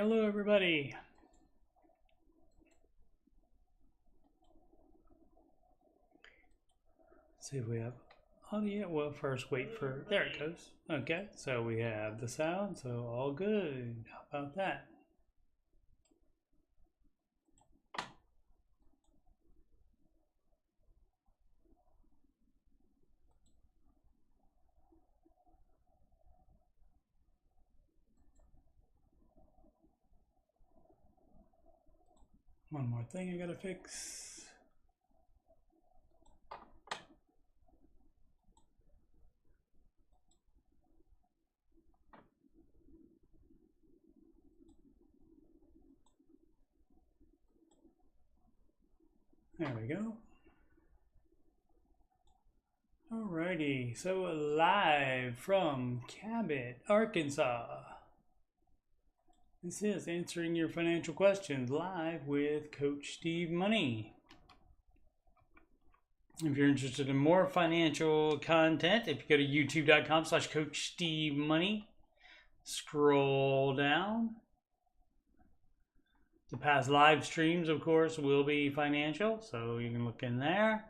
Hello, everybody. Let's see if we have audio. Well, first wait for, there it goes. Okay, so we have the sound, so all good. How about that? One more thing I gotta fix. There we go. Alrighty, so live from Cabot, Arkansas. This is Answering Your Financial Questions live with Coach Steve Money. If you're interested in more financial content, if you go to youtube.com/coachstevemoney, scroll down. The past live streams, of course, will be financial, so you can look in there.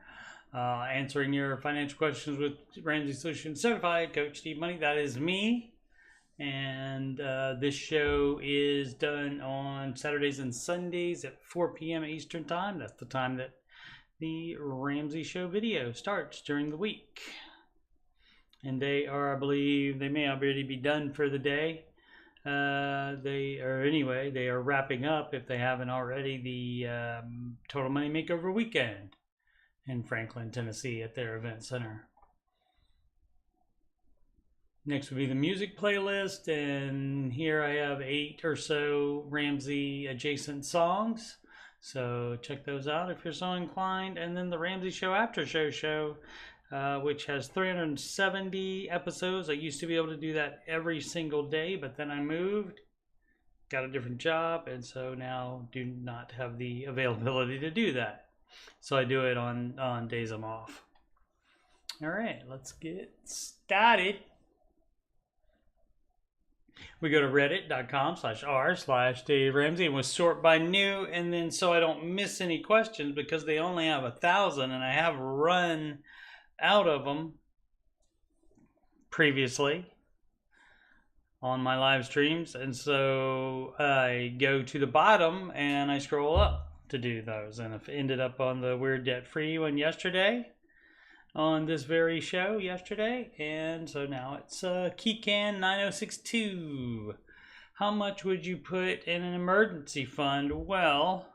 Answering Your Financial Questions with Ramsey Solutions Certified Coach Steve Money, that is me. And this show is done on Saturdays and Sundays at 4 p.m. Eastern Time. That's the time that the Ramsey Show video starts during the week. And they are, I believe, they may already be done for the day. They are wrapping up, if they haven't already, the Total Money Makeover Weekend in Franklin, Tennessee at their event center. Next would be the music playlist, and here I have 8 or so Ramsey adjacent songs. So check those out if you're so inclined. And then the Ramsey Show After Show, which has 370 episodes. I used to be able to do that every single day, but then I moved, got a different job, and so now do not have the availability to do that. So I do it on days I'm off. All right, let's get started. We go to reddit.com/r/Dave Ramsey and we sort by new, and then so I don't miss any questions because they only have 1,000 and I have run out of them previously on my live streams, and so I go to the bottom and I scroll up to do those, and I've ended up on the We're Debt Free one yesterday, on this very show yesterday, and so now it's Keycan 9062. How much would you put in an emergency fund? Well,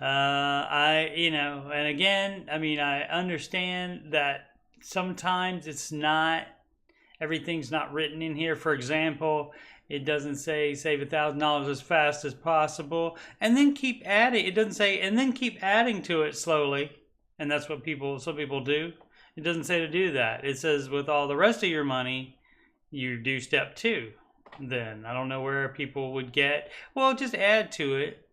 and again, I mean, I understand that sometimes it's not, everything's not written in here. For example, it doesn't say save $1,000 as fast as possible, and then keep adding. It doesn't say, and then keep adding to it slowly. And that's what some people do. It doesn't say to do that. It says with all the rest of your money, you do step 2. Then I don't know where people would get, well, just add to it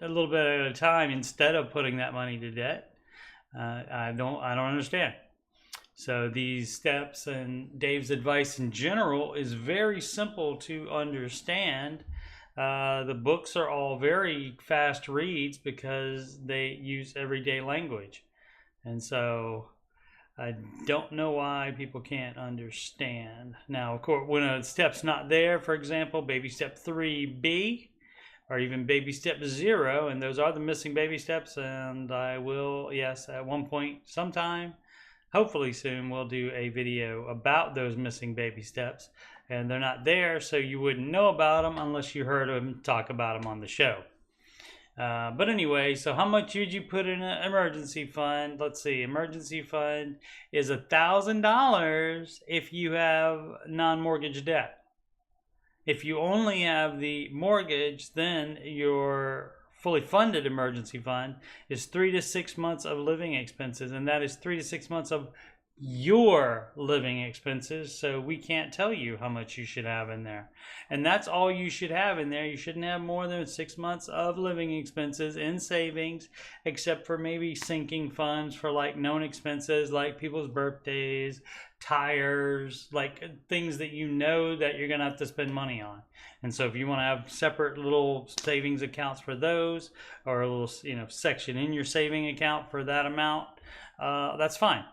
a little bit at a time instead of putting that money to debt. I don't understand. So these steps and Dave's advice in general is very simple to understand. The books are all very fast reads because they use everyday language. And so I don't know why people can't understand. Now, of course, when a step's not there, for example, baby step 3B, or even baby step 0, and those are the missing baby steps, and I will, yes, at one point, sometime, hopefully soon, we'll do a video about those missing baby steps, and they're not there, so you wouldn't know about them unless you heard them talk about them on the show. But anyway, so how much would you put in an emergency fund? Let's see, emergency fund is $1,000 if you have non-mortgage debt. If you only have the mortgage, then your fully funded emergency fund is 3 to 6 months of living expenses, and that is 3 to 6 months of your living expenses. So we can't tell you how much you should have in there, and that's all you should have in there. You shouldn't have more than 6 months of living expenses in savings, except for maybe sinking funds for like known expenses like people's birthdays, tires, like things that you know that you're gonna have to spend money on. And so if you want to have separate little savings accounts for those, or a little section in your saving account for that amount, that's fine.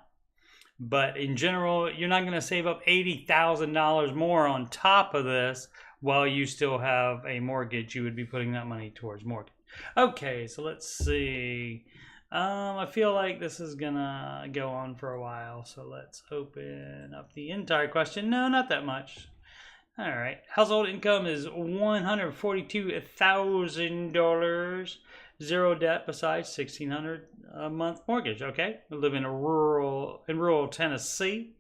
But in general, you're not going to save up $80,000 more on top of this while you still have a mortgage. You would be putting that money towards mortgage. Okay, so let's see. I feel like this is going to go on for a while. So let's open up the entire question. No, not that much. All right. Household income is $142,000. Zero debt besides $1,600 a month mortgage. Okay, we live in rural Tennessee,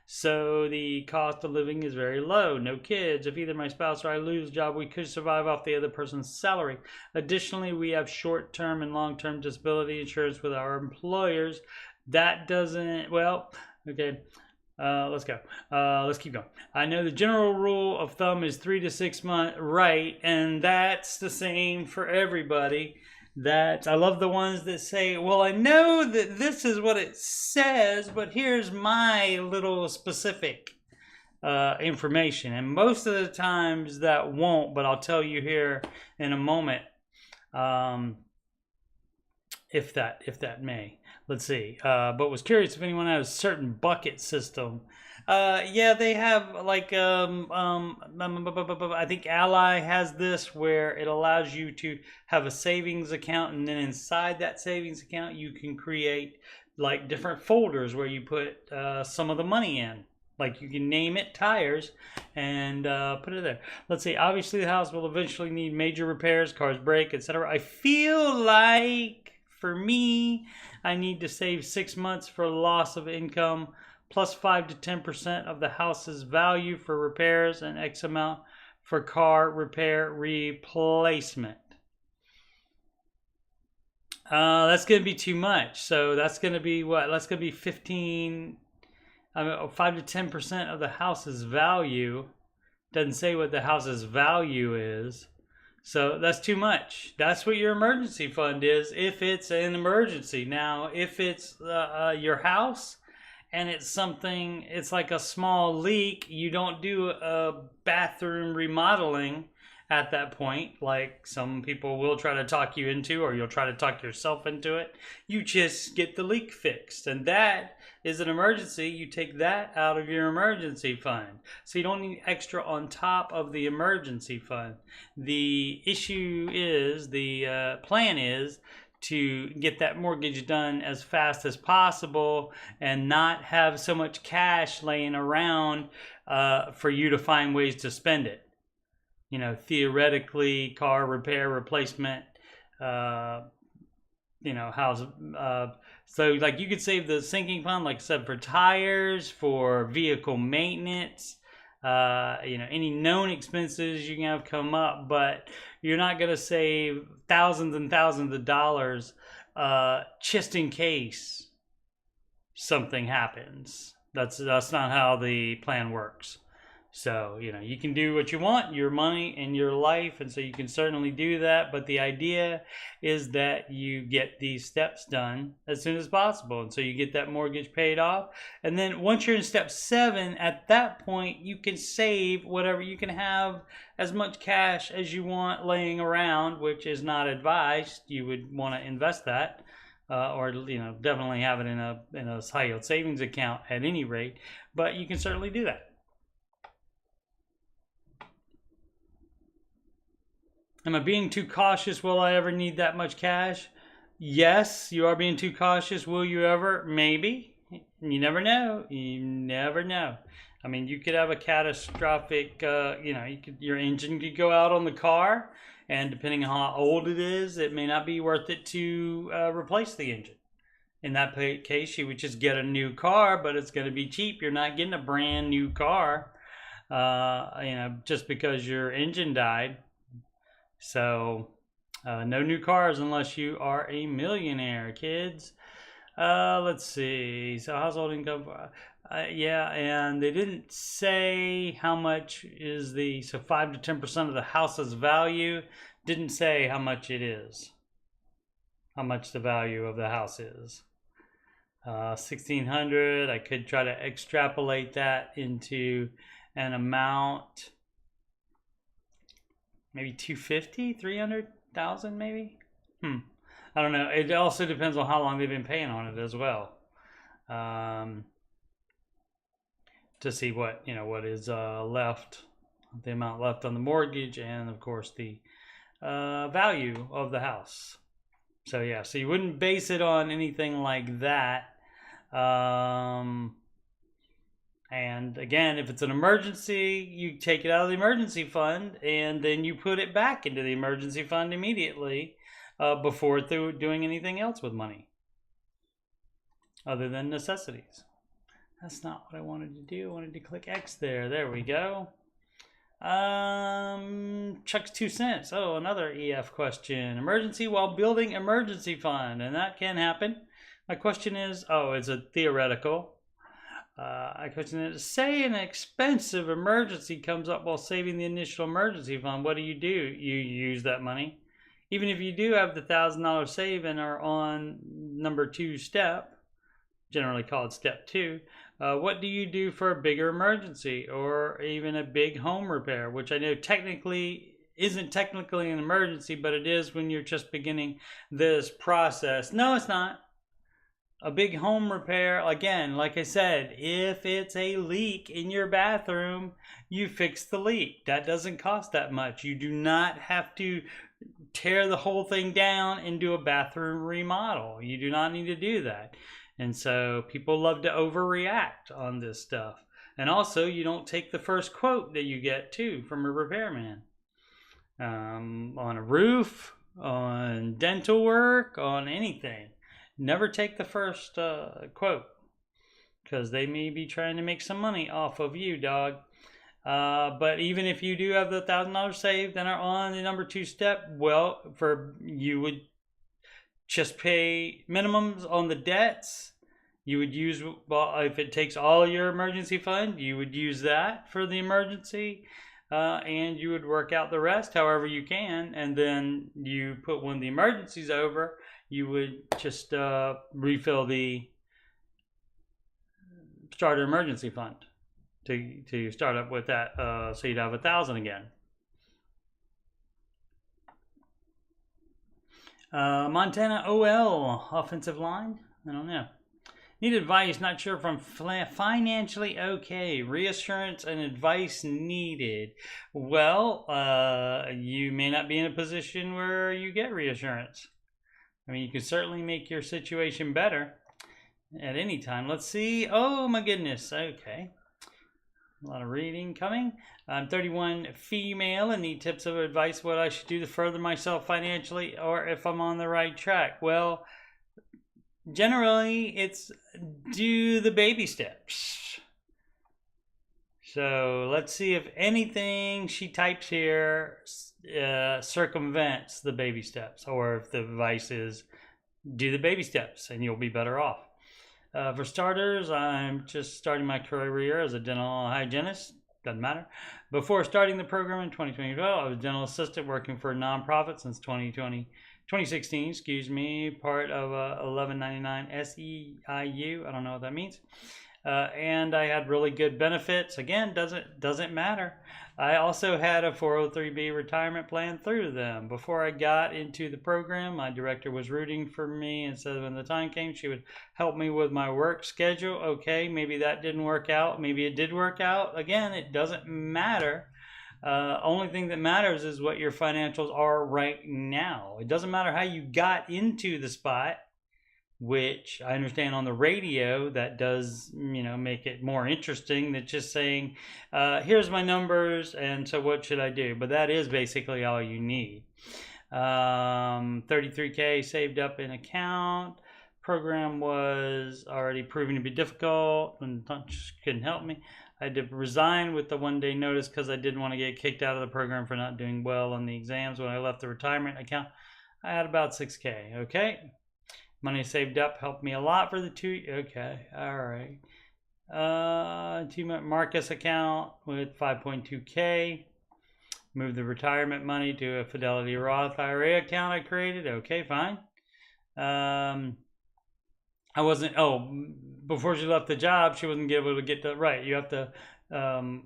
so the cost of living is very low. No kids. If either my spouse or I lose a job, we could survive off the other person's salary. Additionally, we have short-term and long-term disability insurance with our employers. That doesn't, well, okay. Let's go. Let's keep going. I know the general rule of thumb is 3 to 6 months, right? And that's the same for everybody. That I love the ones that say, well, I know that this is what it says, but here's my little specific information. And most of the times that won't, but I'll tell you here in a moment, if that may. Let's see. But was curious if anyone has a certain bucket system. Yeah, they have like I think Ally has this where it allows you to have a savings account, and then inside that savings account you can create like different folders where you put some of the money in. Like you can name it tires and put it there. Let's see. Obviously, the house will eventually need major repairs, cars break, etc. I feel like for me, I need to save 6 months for loss of income, plus 5 to 10% of the house's value for repairs, and X amount for car repair replacement. That's going to be too much. So that's going to be what? That's going to be 5 to 10% of the house's value. Doesn't say what the house's value is. So that's too much. That's what your emergency fund is if it's an emergency. Now, if it's your house and it's something, it's like a small leak, you don't do a bathroom remodeling at that point, like some people will try to talk you into, or you'll try to talk yourself into it. You just get the leak fixed, and that is an emergency. You take that out of your emergency fund, so you don't need extra on top of the emergency fund. The issue is, the plan is to get that mortgage done as fast as possible and not have so much cash laying around for you to find ways to spend it. You know, theoretically, car repair, replacement, house. So like you could save the sinking fund, like I said, for tires, for vehicle maintenance, any known expenses you can have come up, but you're not going to save thousands and thousands of dollars just in case something happens. That's not how the plan works. So, you can do what you want, your money and your life, and so you can certainly do that. But the idea is that you get these steps done as soon as possible. And so you get that mortgage paid off. And then once you're in step 7, at that point, you can save whatever. You can have as much cash as you want laying around, which is not advised. You would want to invest that. Or definitely have it in a high yield savings account at any rate. But you can certainly do that. Am I being too cautious? Will I ever need that much cash? Yes, you are being too cautious. Will you ever? Maybe. You never know. You never know. I mean, you could have a catastrophic, your engine could go out on the car, and depending on how old it is, it may not be worth it to replace the engine. In that case, you would just get a new car, but it's going to be cheap. You're not getting a brand new car, just because your engine died. So, no new cars unless you are a millionaire, kids. Let's see. So, household income. Yeah, and they didn't say how much is so 5 to 10% of the house's value. Didn't say how much it is. How much the value of the house is. $1,600. I could try to extrapolate that into an amount, maybe 250, 300,000 maybe. I don't know. It also depends on how long they've been paying on it as well, to see what is left, the amount left on the mortgage, and of course the value of the house. So yeah, so you wouldn't base it on anything like that. And again, if it's an emergency, you take it out of the emergency fund and then you put it back into the emergency fund immediately, before doing anything else with money other than necessities. That's not what I wanted to do. I wanted to click X there. There we go. Chuck's 2 cents. Oh, another EF question. Emergency while building emergency fund. And that can happen. My question is, it's a theoretical. I question is, say an expensive emergency comes up while saving the initial emergency fund. What do? You use that money. Even if you do have the $1,000 save and are on number 2 step, generally called step 2, what do you do for a bigger emergency or even a big home repair, which I know isn't technically an emergency, but it is when you're just beginning this process. No, it's not. A big home repair, again, like I said, if it's a leak in your bathroom, you fix the leak. That doesn't cost that much. You do not have to tear the whole thing down and do a bathroom remodel. You do not need to do that. And so people love to overreact on this stuff. And also, you don't take the first quote that you get too from a repairman. On a roof, on dental work, on anything. Never take the first quote, because they may be trying to make some money off of you, dog. But even if you do have the $1,000 saved and are on the number 2 step, you would just pay minimums on the debts. You would use, if it takes all your emergency fund, you would use that for the emergency, and you would work out the rest however you can. And then you put, when the emergency's over, you would just refill the starter emergency fund to start up with that, so you'd have 1,000 again. Montana OL offensive line. I don't know. Need advice. Not sure if I'm financially okay. Reassurance and advice needed. Well, you may not be in a position where you get reassurance. I mean, you can certainly make your situation better at any time. Let's see. Oh my goodness. Okay. A lot of reading coming. I'm 31, female, and need tips of advice what I should do to further myself financially, or if I'm on the right track. Well, generally, it's do the baby steps. So let's see if anything she types here circumvents the baby steps, or if the advice is do the baby steps and you'll be better off. For starters, I'm just starting my career as a dental hygienist. Doesn't matter. Before starting the program in 2012, I was a dental assistant working for a nonprofit since 2016, part of 1199 SEIU. I don't know what that means. And I had really good benefits. Again, doesn't matter. I also had a 403B retirement plan through them. Before I got into the program, my director was rooting for me and said when the time came, she would help me with my work schedule. Okay, maybe that didn't work out. Maybe it did work out. Again, it doesn't matter. Only thing that matters is what your financials are right now. It doesn't matter how you got into the spot, which I understand on the radio that does, make it more interesting than just saying, here's my numbers, and so what should I do? But that is basically all you need. 33K saved up in account. Program was already proving to be difficult and couldn't help me. I had to resign with the 1-day notice because I didn't want to get kicked out of the program for not doing well on the exams. When I left the retirement account, I had about 6K. Okay. Money saved up helped me a lot for the 2. Okay, all right. 2-month Marcus account with 5.2K. Moved the retirement money to a Fidelity Roth IRA account I created. Okay, fine. I wasn't. Oh, before she left the job, she wasn't able to get the right. You have to um,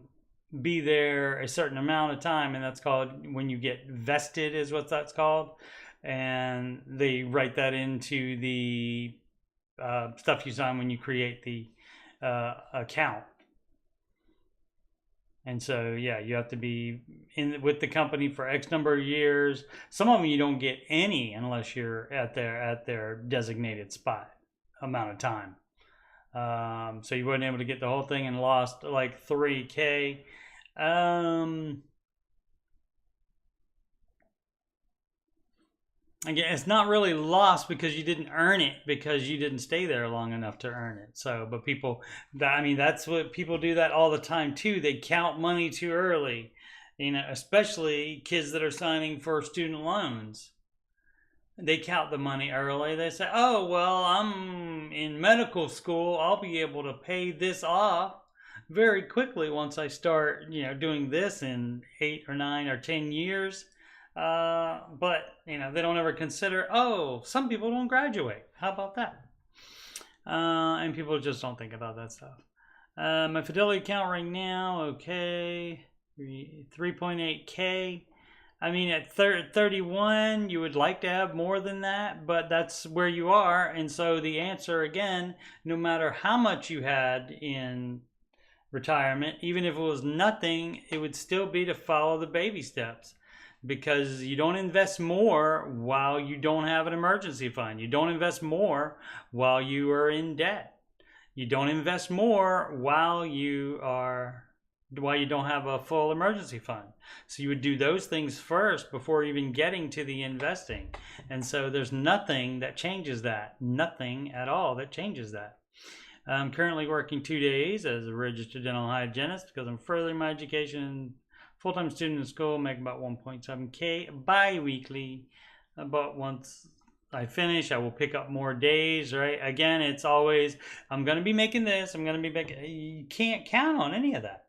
be there a certain amount of time, and that's called when you get vested, is what that's called. And they write that into the stuff you sign when you create the account. And so, yeah, you have to be in with the company for X number of years. Some of them you don't get any unless you're at their designated spot amount of time. So you weren't able to get the whole thing and lost like 3K. Again, it's not really lost because you didn't earn it because you didn't stay there long enough to earn it. So, but people, I mean, that's what people do that all the time too. They count money too early, you know, especially kids that are signing for student loans. They count the money early. They say, oh, well, I'm in medical school. I'll be able to pay this off very quickly once I start, you know, doing this in 8 or 9 or 10 years. But, you know, they don't ever consider, oh, some people don't graduate. How about that? And people just don't think about that stuff. My Fidelity account right now, okay, 3.8K. I mean, at 31, you would like to have more than that, but that's where you are. And so the answer, again, no matter how much you had in retirement, even if it was nothing, it would still be to follow the baby steps. Because you don't invest more while you don't have an emergency fund. You don't invest more while you are in debt. You don't invest more while you don't have a full emergency fund. So you would do those things first before even getting to the investing. And so there's nothing that changes that. Nothing at all that changes that. I'm currently working 2 days as a registered dental hygienist because I'm furthering my education. Full-time student in school, make about 1.7K bi-weekly. But once I finish, I will pick up more days, right? Again, it's always, I'm going to be making this, I'm going to be making, you can't count on any of that.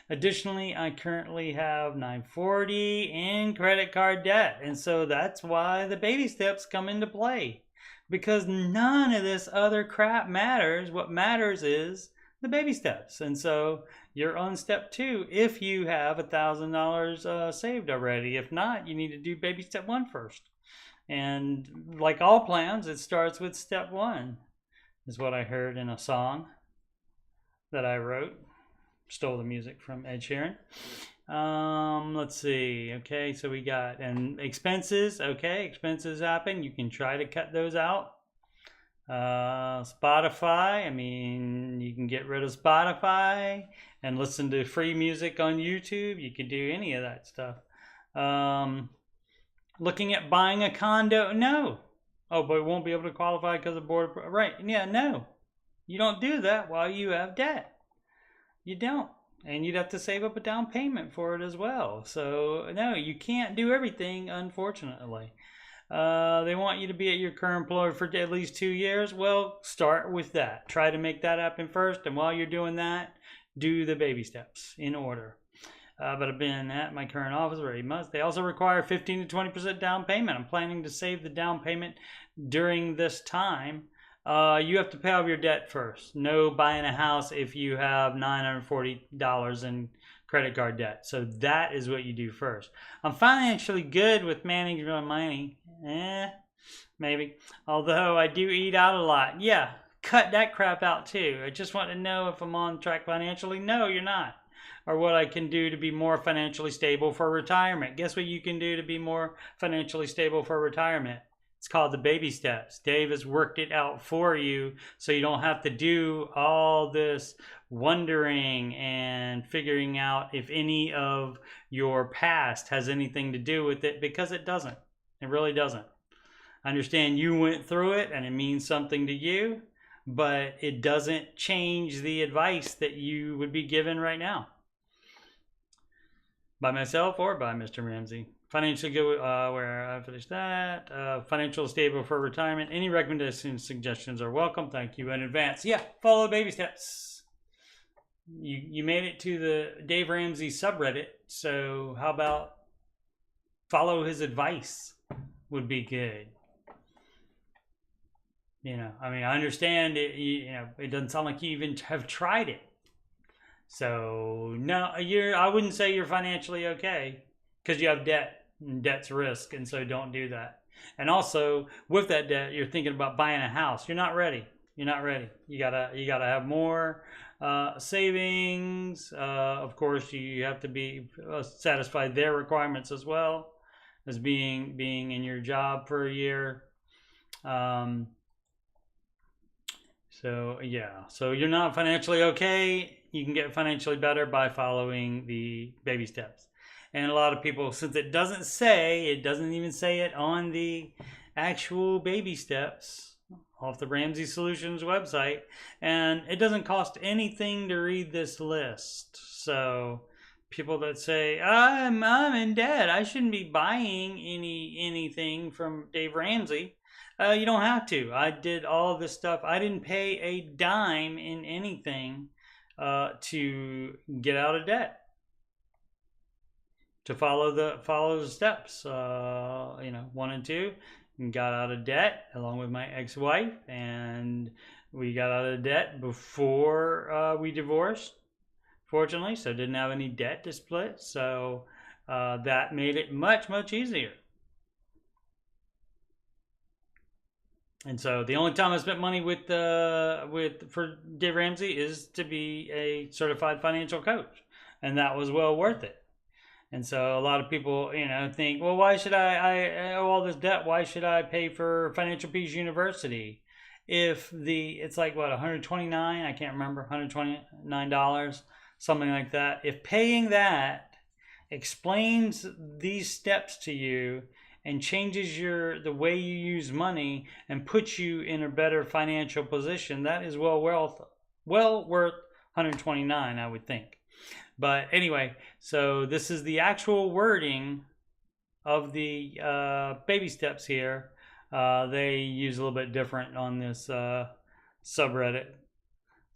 Additionally, I currently have $940 in credit card debt. And so that's why the baby steps come into play. Because none of this other crap matters. What matters is the baby steps. And so you're on step 2 if you have $1,000 saved already. If not, you need to do baby step 1 first. And like all plans, it starts with step 1, is what I heard in a song that I wrote. Stole the music from Ed Sheeran. Let's see. Okay, so we got, and expenses. Okay, expenses happen. You can try to cut those out. Spotify, I mean, you can get rid of Spotify and listen to free music on YouTube. You can do any of that stuff. Looking at buying a condo, no. Oh, but it won't be able to qualify because of board, right? Yeah, no. You don't do that while you have debt. You don't. And you'd have to save up a down payment for it as well. So, no, you can't do everything, unfortunately. They want you to be at your current employer for at least 2 years. Well, start with that. Try to make that happen first. And while you're doing that, do the baby steps in order. But I've been at my current office for 8 months. They also require 15 to 20% down payment. I'm planning to save the down payment during this time. You have to pay off your debt first. No buying a house if you have $940 in credit card debt. So that is what you do first. I'm financially good with managing my money. Maybe. Although I do eat out a lot. Yeah, cut that crap out too. I just want to know if I'm on track financially. No, you're not. Or what I can do to be more financially stable for retirement. Guess what you can do to be more financially stable for retirement? It's called the baby steps. Dave has worked it out for you so you don't have to do all this wondering and figuring out if any of your past has anything to do with it, because it doesn't. It really doesn't. I understand you went through it and it means something to you, but it doesn't change the advice that you would be given right now by myself or by Mr. Ramsey. Financially good, where I finished that. Financial stable for retirement. Any recommendations, suggestions are welcome. Thank you in advance. Yeah, follow the baby steps. You made it to the Dave Ramsey subreddit, so how about follow his advice would be good. I mean, I understand it. It doesn't sound like you even have tried it. So no, I wouldn't say you're financially okay because you have debt, and debt's risk, and so don't do that. And also with that debt, you're thinking about buying a house. You're not ready. You're not ready. You gotta have more savings. Of course, you have to be satisfy their requirements as well as being in your job for a year. Um, so yeah, so you're not financially okay. You can get financially better by following the baby steps. And a lot of people, since it doesn't even say it on the actual baby steps off the Ramsey Solutions website, and it doesn't cost anything to read this list. So people that say I'm in debt, I shouldn't be buying anything from Dave Ramsey. You don't have to. I did all of this stuff. I didn't pay a dime in anything to get out of debt. To follow the steps, 1 and 2, and got out of debt along with my ex-wife, and we got out of debt before we divorced, fortunately, so didn't have any debt to split. So that made it much easier. And so the only time I spent money for Dave Ramsey is to be a certified financial coach, and that was well worth it. And so a lot of people, think, well, why should I owe all this debt? Why should I pay for Financial Peace University? If it's like what, $129? I can't remember, $129, something like that. If paying that explains these steps to you and changes the way you use money and puts you in a better financial position, that is well worth $129, I would think. But anyway, so this is the actual wording of the baby steps here. They use a little bit different on this subreddit,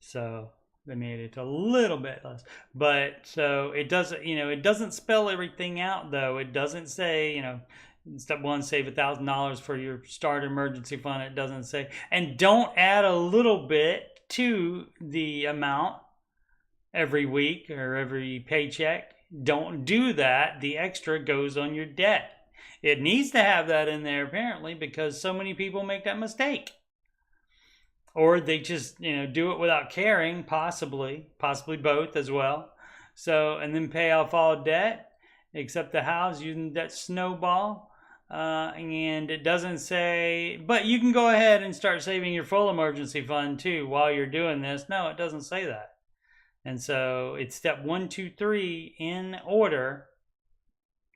so they made it a little bit less. But so it doesn't spell everything out, though. It doesn't say, step 1, save $1,000 for your start emergency fund. It doesn't say, and don't add a little bit to the amount every week or every paycheck. Don't do that. The extra goes on your debt. It needs to have that in there, apparently, because so many people make that mistake. Or they just, do it without caring, possibly both as well. So, and then pay off all debt, except the house, using that snowball. And it doesn't say, but you can go ahead and start saving your full emergency fund too while you're doing this. No, it doesn't say that. And so it's step 1, 2, 3 in order,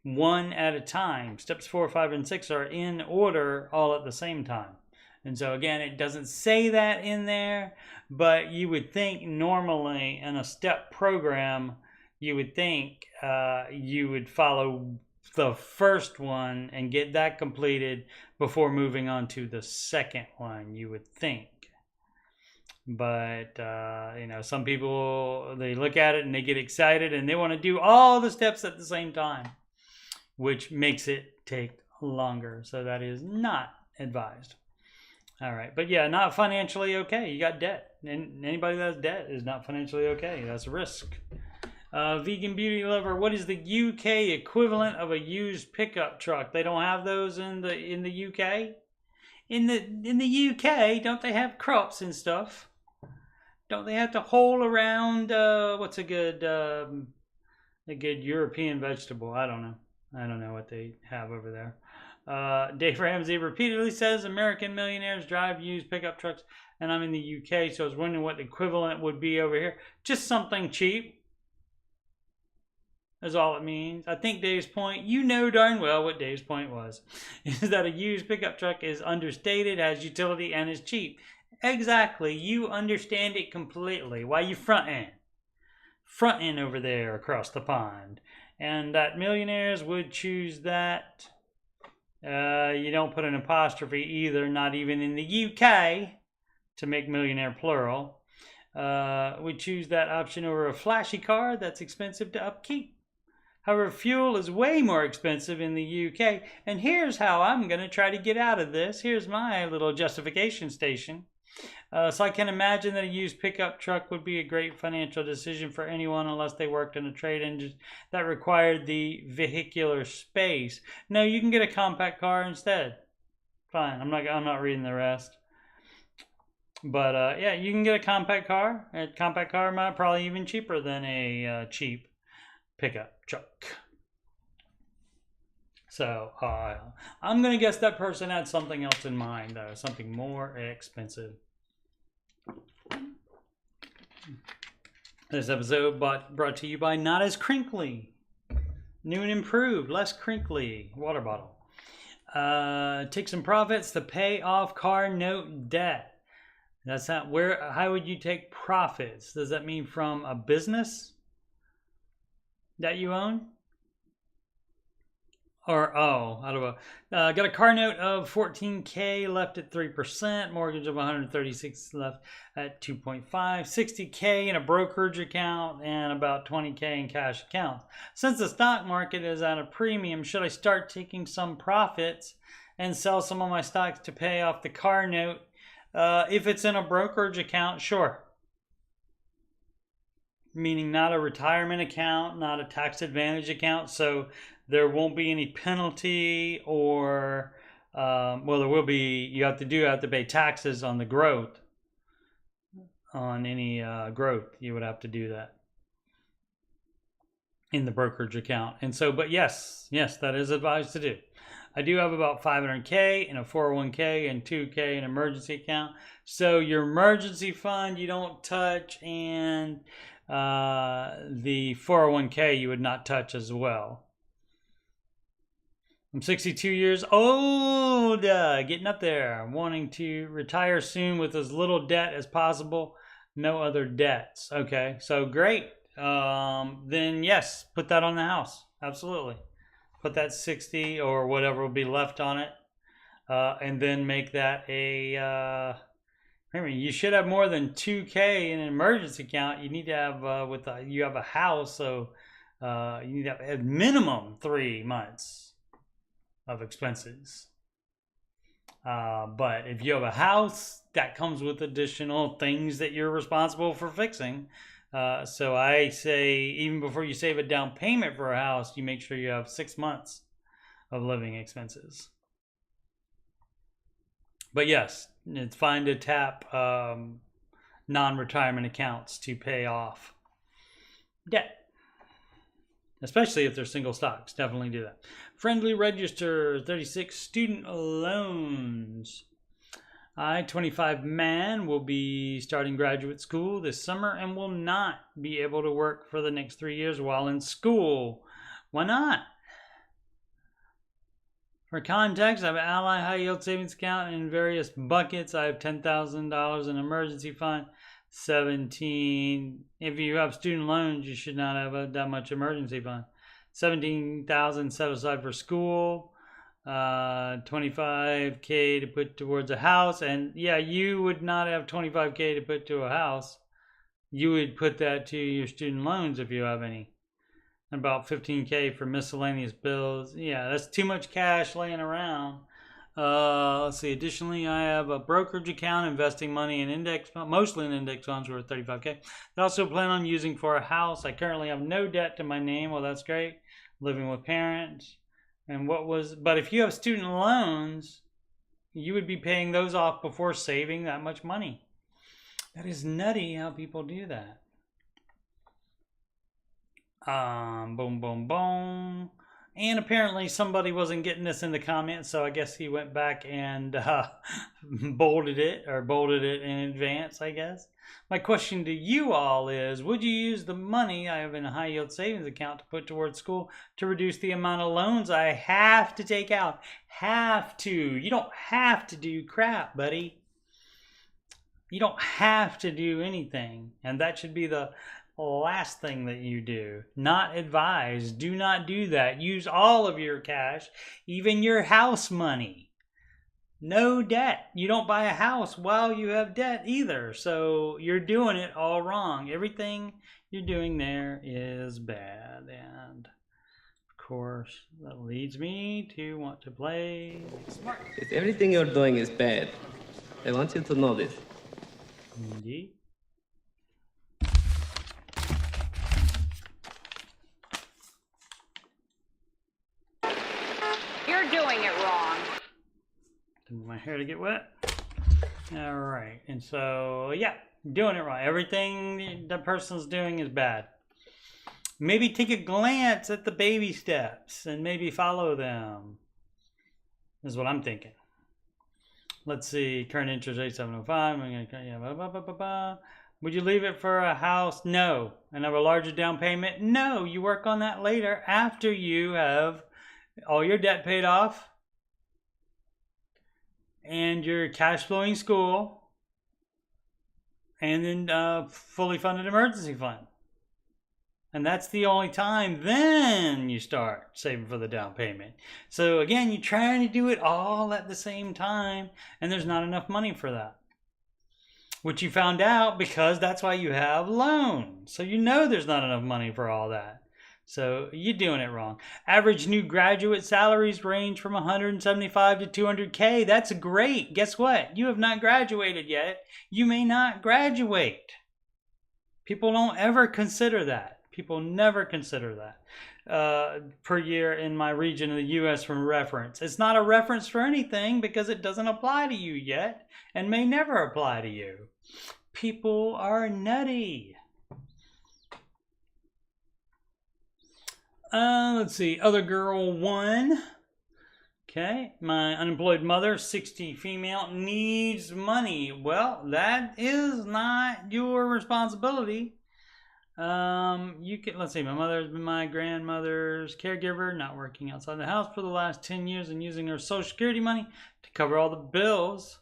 one at a time. Steps 4, 5, and 6 are in order all at the same time. And so again, it doesn't say that in there, but you would think normally in a step program, you would think you would follow the first one and get that completed before moving on to the second one, you would think. But some people, they look at it and they get excited and they want to do all the steps at the same time, which makes it take longer. So that is not advised. All right, but yeah, not financially okay. You got debt, and anybody that has debt is not financially okay. That's a risk. Vegan Beauty Lover, what is the UK equivalent of a used pickup truck? They don't have those in the UK. In the UK, don't they have crops and stuff? Don't they have to haul around? What's a good European vegetable? I don't know. I don't know what they have over there. Dave Ramsey repeatedly says American millionaires drive used pickup trucks, and I'm in the UK, so I was wondering what the equivalent would be over here. Just something cheap. That's all it means. I think Dave's point, you know darn well what Dave's point was, is that a used pickup truck is understated, has utility, and is cheap. Exactly. You understand it completely. Why you fronting? Fronting over there across the pond. And that millionaires would choose that. You don't put an apostrophe either, not even in the UK, to make millionaire plural. We choose that option over a flashy car that's expensive to upkeep. However, fuel is way more expensive in the UK, and here's how I'm going to try to get out of this. Here's my little justification station. So I can imagine that a used pickup truck would be a great financial decision for anyone unless they worked in a trade industry that required the vehicular space. No, you can get a compact car instead. Fine, I'm not reading the rest. But yeah, you can get a compact car. A compact car might probably even cheaper than a cheap pickup truck. So I'm going to guess that person had something else in mind, though, something more expensive. This episode brought to you by Not As Crinkly. New and improved, less crinkly water bottle. Take some profits to pay off car note debt. That's not where. How would you take profits? Does that mean from a business that you own? Or, out of got a car note of $14K left at 3%, mortgage of $136 left at 2.5, $60K in a brokerage account, and about $20K in cash accounts. Since the stock market is at a premium, should I start taking some profits and sell some of my stocks to pay off the car note? If it's in a brokerage account, sure. Meaning not a retirement account, not a tax advantage account, so there won't be any penalty or, well, there will be, you have to pay taxes on the growth. On any growth, you would have to do that in the brokerage account. And so, but yes, that is advised to do. I do have about $500K in a 401K and $2K in an emergency account. So your emergency fund you don't touch, and the 401K you would not touch as well. I'm 62 years old, getting up there, wanting to retire soon with as little debt as possible, no other debts. Okay, so great. Then yes, put that on the house. Absolutely. Put that 60 or whatever will be left on it, and then make that a, you should have more than 2K in an emergency account. You need to have, you have a house, so you need to have at minimum 3 months of expenses. But if you have a house, that comes with additional things that you're responsible for fixing. So I say, even before you save a down payment for a house, you make sure you have 6 months of living expenses. But yes, it's fine to tap non-retirement accounts to pay off debt. Especially if they're single stocks. Definitely do that. Friendly Register 36 student loans. I, 25 man, will be starting graduate school this summer and will not be able to work for the next 3 years while in school. Why not? For context, I have an Ally High Yield Savings Account in various buckets. I have $10,000 in emergency fund. 17. If you have student loans, you should not have that much emergency fund. 17,000 set aside for school. 25K to put towards a house. And yeah, you would not have 25K to put to a house. You would put that to your student loans if you have any. About 15K for miscellaneous bills. Yeah, that's too much cash laying around. Let's see. Additionally, I have a brokerage account investing money in index, mostly in index funds, worth 35K. I also plan on using for a house. I currently have no debt to my name. Well, that's great. Living with parents. And but if you have student loans, you would be paying those off before saving that much money. That is nutty how people do that. Boom, boom, boom. And apparently somebody wasn't getting this in the comments, so I guess he went back and bolded it in advance, I guess. My question to you all is, would you use the money I have in a high yield savings account to put towards school to reduce the amount of loans I have to take out? Have to. You don't have to do crap, buddy. You don't have to do anything. And that should be the last thing that you do. Not advised. Do not do that. Use all of your cash, even your house money. No debt. You don't buy a house while you have debt either. So you're doing it all wrong. Everything you're doing there is bad. And course, that leads me to want to play smart. If everything you're doing is bad, I want you to know this. Indeed. You're doing it wrong. Don't want my hair to get wet. All right, and so yeah, doing it right. Everything the person's doing is bad. Maybe take a glance at the baby steps and maybe follow them. Is what I'm thinking. Let's see, current interest rate 705. Would you leave it for a house? No. And have a larger down payment? No. You work on that later after you have all your debt paid off and your cash flowing school and then fully funded emergency fund. And that's the only time then you start saving for the down payment. So again, you're trying to do it all at the same time, and there's not enough money for that. Which you found out because that's why you have loans. So you know there's not enough money for all that. So you're doing it wrong. Average new graduate salaries range from 175 to 200K. That's great. Guess what? You have not graduated yet. You may not graduate. People don't ever consider that. People never consider that per year in my region of the U.S. from reference. It's not a reference for anything because it doesn't apply to you yet and may never apply to you. People are nutty. Let's see. Other girl 1. Okay. My unemployed mother, 60 female, needs money. Well, that is not your responsibility. Let's see, my mother's been my grandmother's caregiver, not working outside the house for the last 10 years and using her Social Security money to cover all the bills.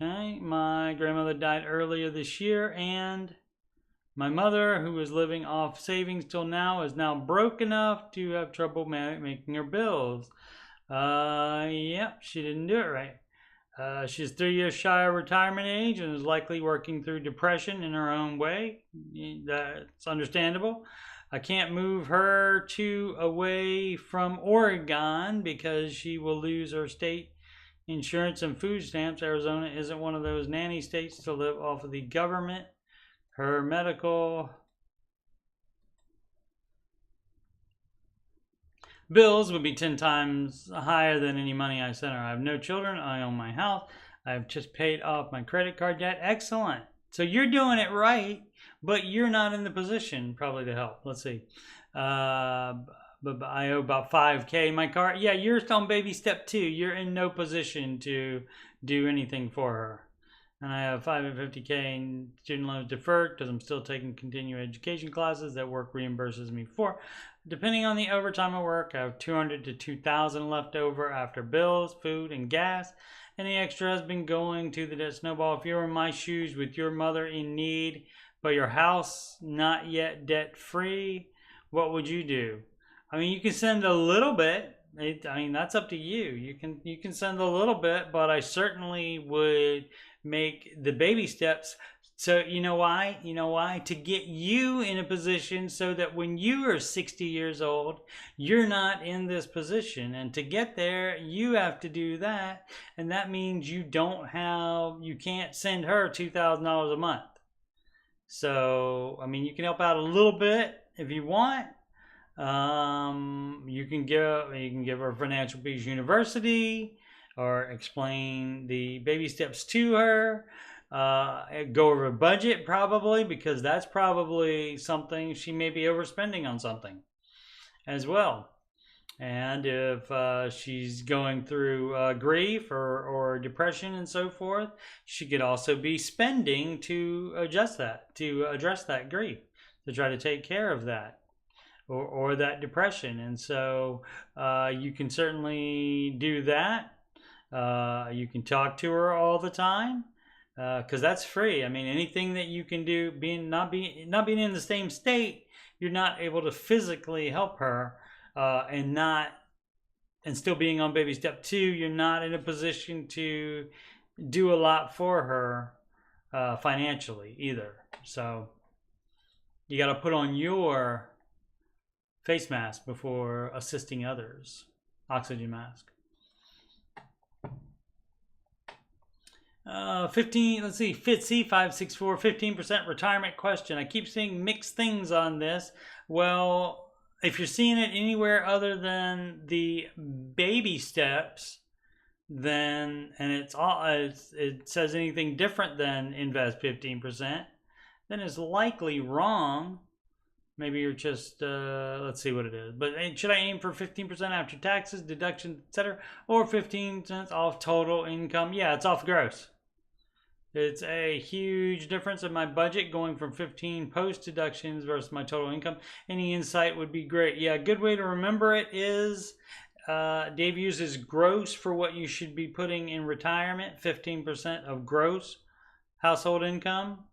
Okay, my grandmother died earlier this year, and my mother, who was living off savings till now, is now broke enough to have trouble making her bills. Yep, she didn't do it right. She's 3 years shy of retirement age and is likely working through depression in her own way. That's understandable. I can't move her away from Oregon because she will lose her state insurance and food stamps. Arizona isn't one of those nanny states to live off of the government. Her medical bills would be 10 times higher than any money I sent her. I have no children. I own my house. I've just paid off my credit card debt. Excellent. So you're doing it right, but you're not in the position probably to help. Let's see. But I owe about 5K. My car. Yeah, you're still on baby step 2. You're in no position to do anything for her. And I have $550K in student loans deferred because I'm still taking continuing education classes that work reimburses me for. Depending on the overtime I work, I have $200 to $2,000 left over after bills, food, and gas. Any extra has been going to the debt snowball. If you were in my shoes with your mother in need, but your house not yet debt free, what would you do? I mean, you can send a little bit. That's up to you. You can send a little bit, but I certainly would make the baby steps. So you know why? You know why? To get you in a position so that when you are 60 years old, you're not in this position. And to get there, you have to do that. And that means you can't send her $2,000 a month. So, I mean, you can help out a little bit if you want. You can give her Financial Peace University or explain the baby steps to her. Go over a budget probably, because that's probably something she may be overspending on something as well. And if she's going through grief or depression and so forth, she could also be spending to address that grief, to try to take care of that or that depression. And so you can certainly do that. You can talk to her all the time. Because that's free. I mean, anything that you can do, not being in the same state, you're not able to physically help her, and still being on baby step 2, you're not in a position to do a lot for her financially either. So you got to put on your face mask before assisting others. Oxygen mask. 15, let's see, Fitzy564, 15% retirement question. I keep seeing mixed things on this. Well, if you're seeing it anywhere other than the baby steps, then, and it says anything different than invest 15%, then it's likely wrong. Maybe you're just, let's see what it is. But should I aim for 15% after taxes, deductions, etc., or 15% off total income? Yeah, it's off gross. It's a huge difference in my budget going from 15 post deductions versus my total income. Any insight would be great. Yeah, a good way to remember it is Dave uses gross for what you should be putting in retirement, 15% of gross household income,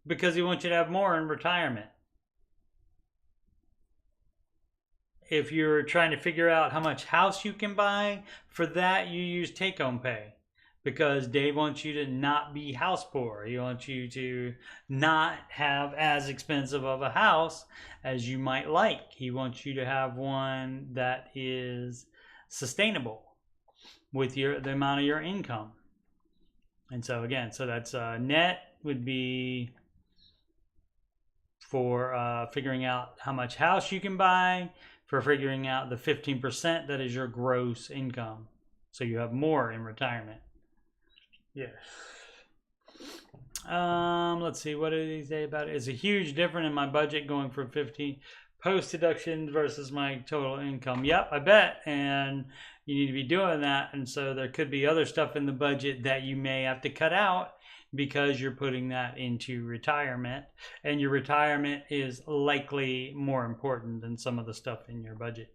because he wants you to have more in retirement. If you're trying to figure out how much house you can buy, for that you use take-home pay, because Dave wants you to not be house poor. He wants you to not have as expensive of a house as you might like. He wants you to have one that is sustainable with the amount of your income. And so again, so that's net would be for figuring out how much house you can buy, for figuring out the 15% that is your gross income, so you have more in retirement. Yes. Let's see, what did he say about it? It's a huge difference in my budget going from 15 post deductions versus my total income. Yep, I bet. And you need to be doing that. And so there could be other stuff in the budget that you may have to cut out because you're putting that into retirement, and your retirement is likely more important than some of the stuff in your budget.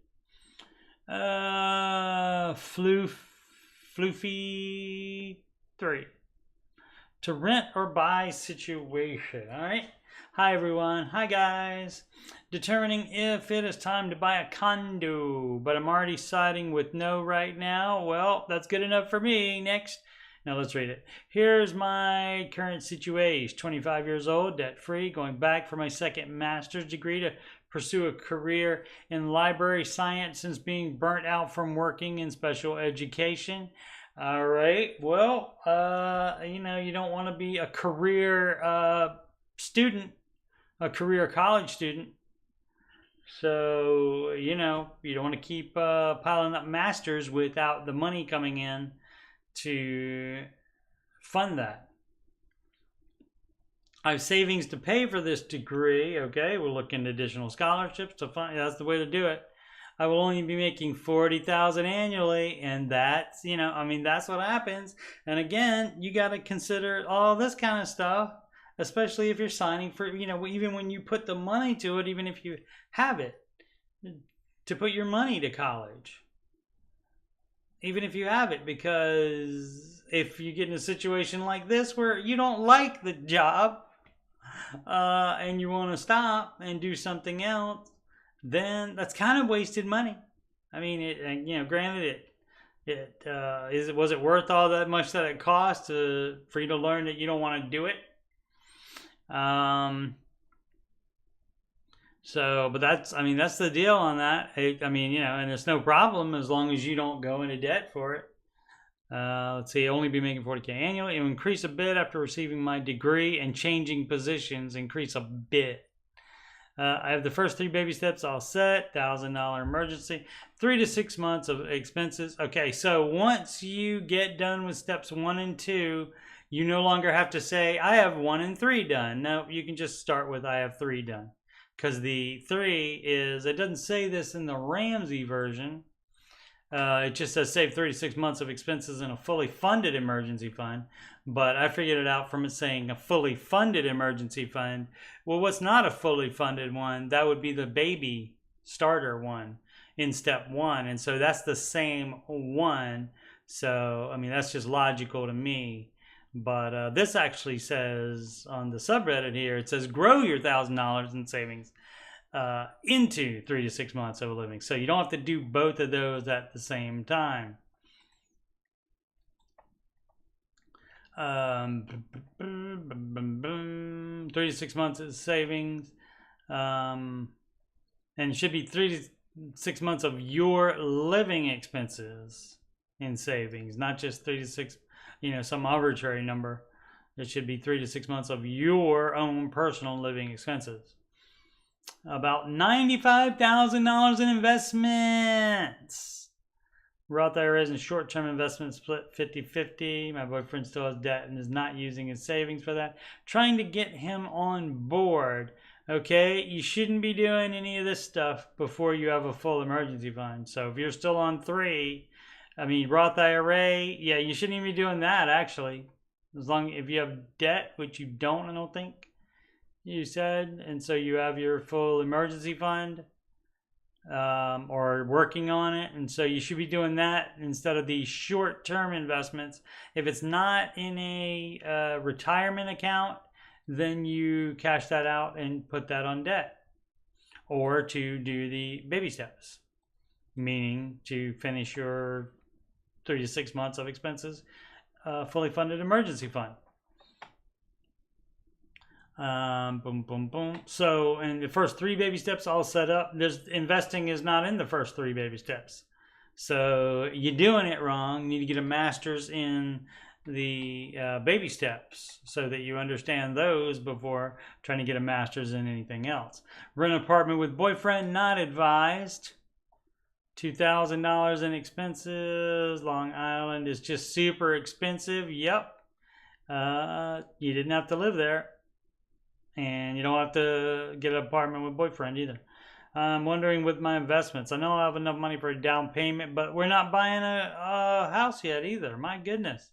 Floofy 3. To rent or buy situation. All right. Hi, everyone. Hi, guys. Determining if it is time to buy a condo, but I'm already siding with no right now. Well, that's good enough for me. Next. Now let's read it. Here's my current situation. 25 years old, debt-free, going back for my second master's degree to pursue a career in library science since being burnt out from working in special education. All right. Well, you know, you don't want to be a career student, a career college student. So, you know, you don't want to keep piling up masters without the money coming in to fund that. I have savings to pay for this degree. Okay, we'll look into additional scholarships to fund. That's the way to do it. I will only be making $40,000 annually, and that's, you know, I mean, that's what happens. And again, you got to consider all this kind of stuff, especially if you're signing for, you know, even when you put the money to it, even if you have it, to put your money to college. Even if you have it, because if you get in a situation like this where you don't like the job and you want to stop and do something else, then that's kind of wasted money. I mean, you know, granted, was it worth all that much that it cost for you to learn that you don't want to do it? So, but that's the deal on that. I mean, you know, and it's no problem as long as you don't go into debt for it. Let's see, only be making $40,000 annually. It will increase a bit after receiving my degree and changing positions, increase a bit. I have the first 3 baby steps all set, $1,000 emergency, 3 to 6 months of expenses. Okay, so once you get done with steps 1 and 2, you no longer have to say, I have 1 and 3 done. No, you can just start with, I have 3 done. Because the 3 is, it doesn't say this in the Ramsey version. It just says save 3 to 6 months of expenses in a fully funded emergency fund. But I figured it out from it saying a fully funded emergency fund. Well, what's not a fully funded one? That would be the baby starter one in step 1. And so that's the same one. So, I mean, that's just logical to me. But this actually says on the subreddit here, it says grow your $1,000 in savings into 3 to 6 months of living. So you don't have to do both of those at the same time. 3 to 6 months of savings. And And it should be 3 to 6 months of your living expenses in savings, not just 3 to 6, some arbitrary number. It should be 3 to 6 months of your own personal living expenses. About $95,000 in investments. Roth IRAs and short-term investments split 50-50. My boyfriend still has debt and is not using his savings for that. Trying to get him on board. Okay, you shouldn't be doing any of this stuff before you have a full emergency fund. So if you're still on 3, Roth IRA, yeah, you shouldn't even be doing that actually. If you have debt, which you don't, I don't think you said, and so you have your full emergency fund. Or working on it, and so you should be doing that instead of the short-term investments. If it's not in a retirement account, then you cash that out and put that on debt, or to do the baby steps, meaning to finish your 3 to 6 months of expenses, fully funded emergency fund. Boom, boom, boom. So, and the first 3 baby steps all set up. Investing is not in the first 3 baby steps. So you're doing it wrong. You need to get a master's in the baby steps so that you understand those before trying to get a master's in anything else. Rent an apartment with boyfriend, not advised. $2,000 in expenses. Long Island is just super expensive. Yep. You didn't have to live there. And you don't have to get an apartment with boyfriend either. I'm wondering with my investments. I know I have enough money for a down payment, but we're not buying a house yet either. My goodness.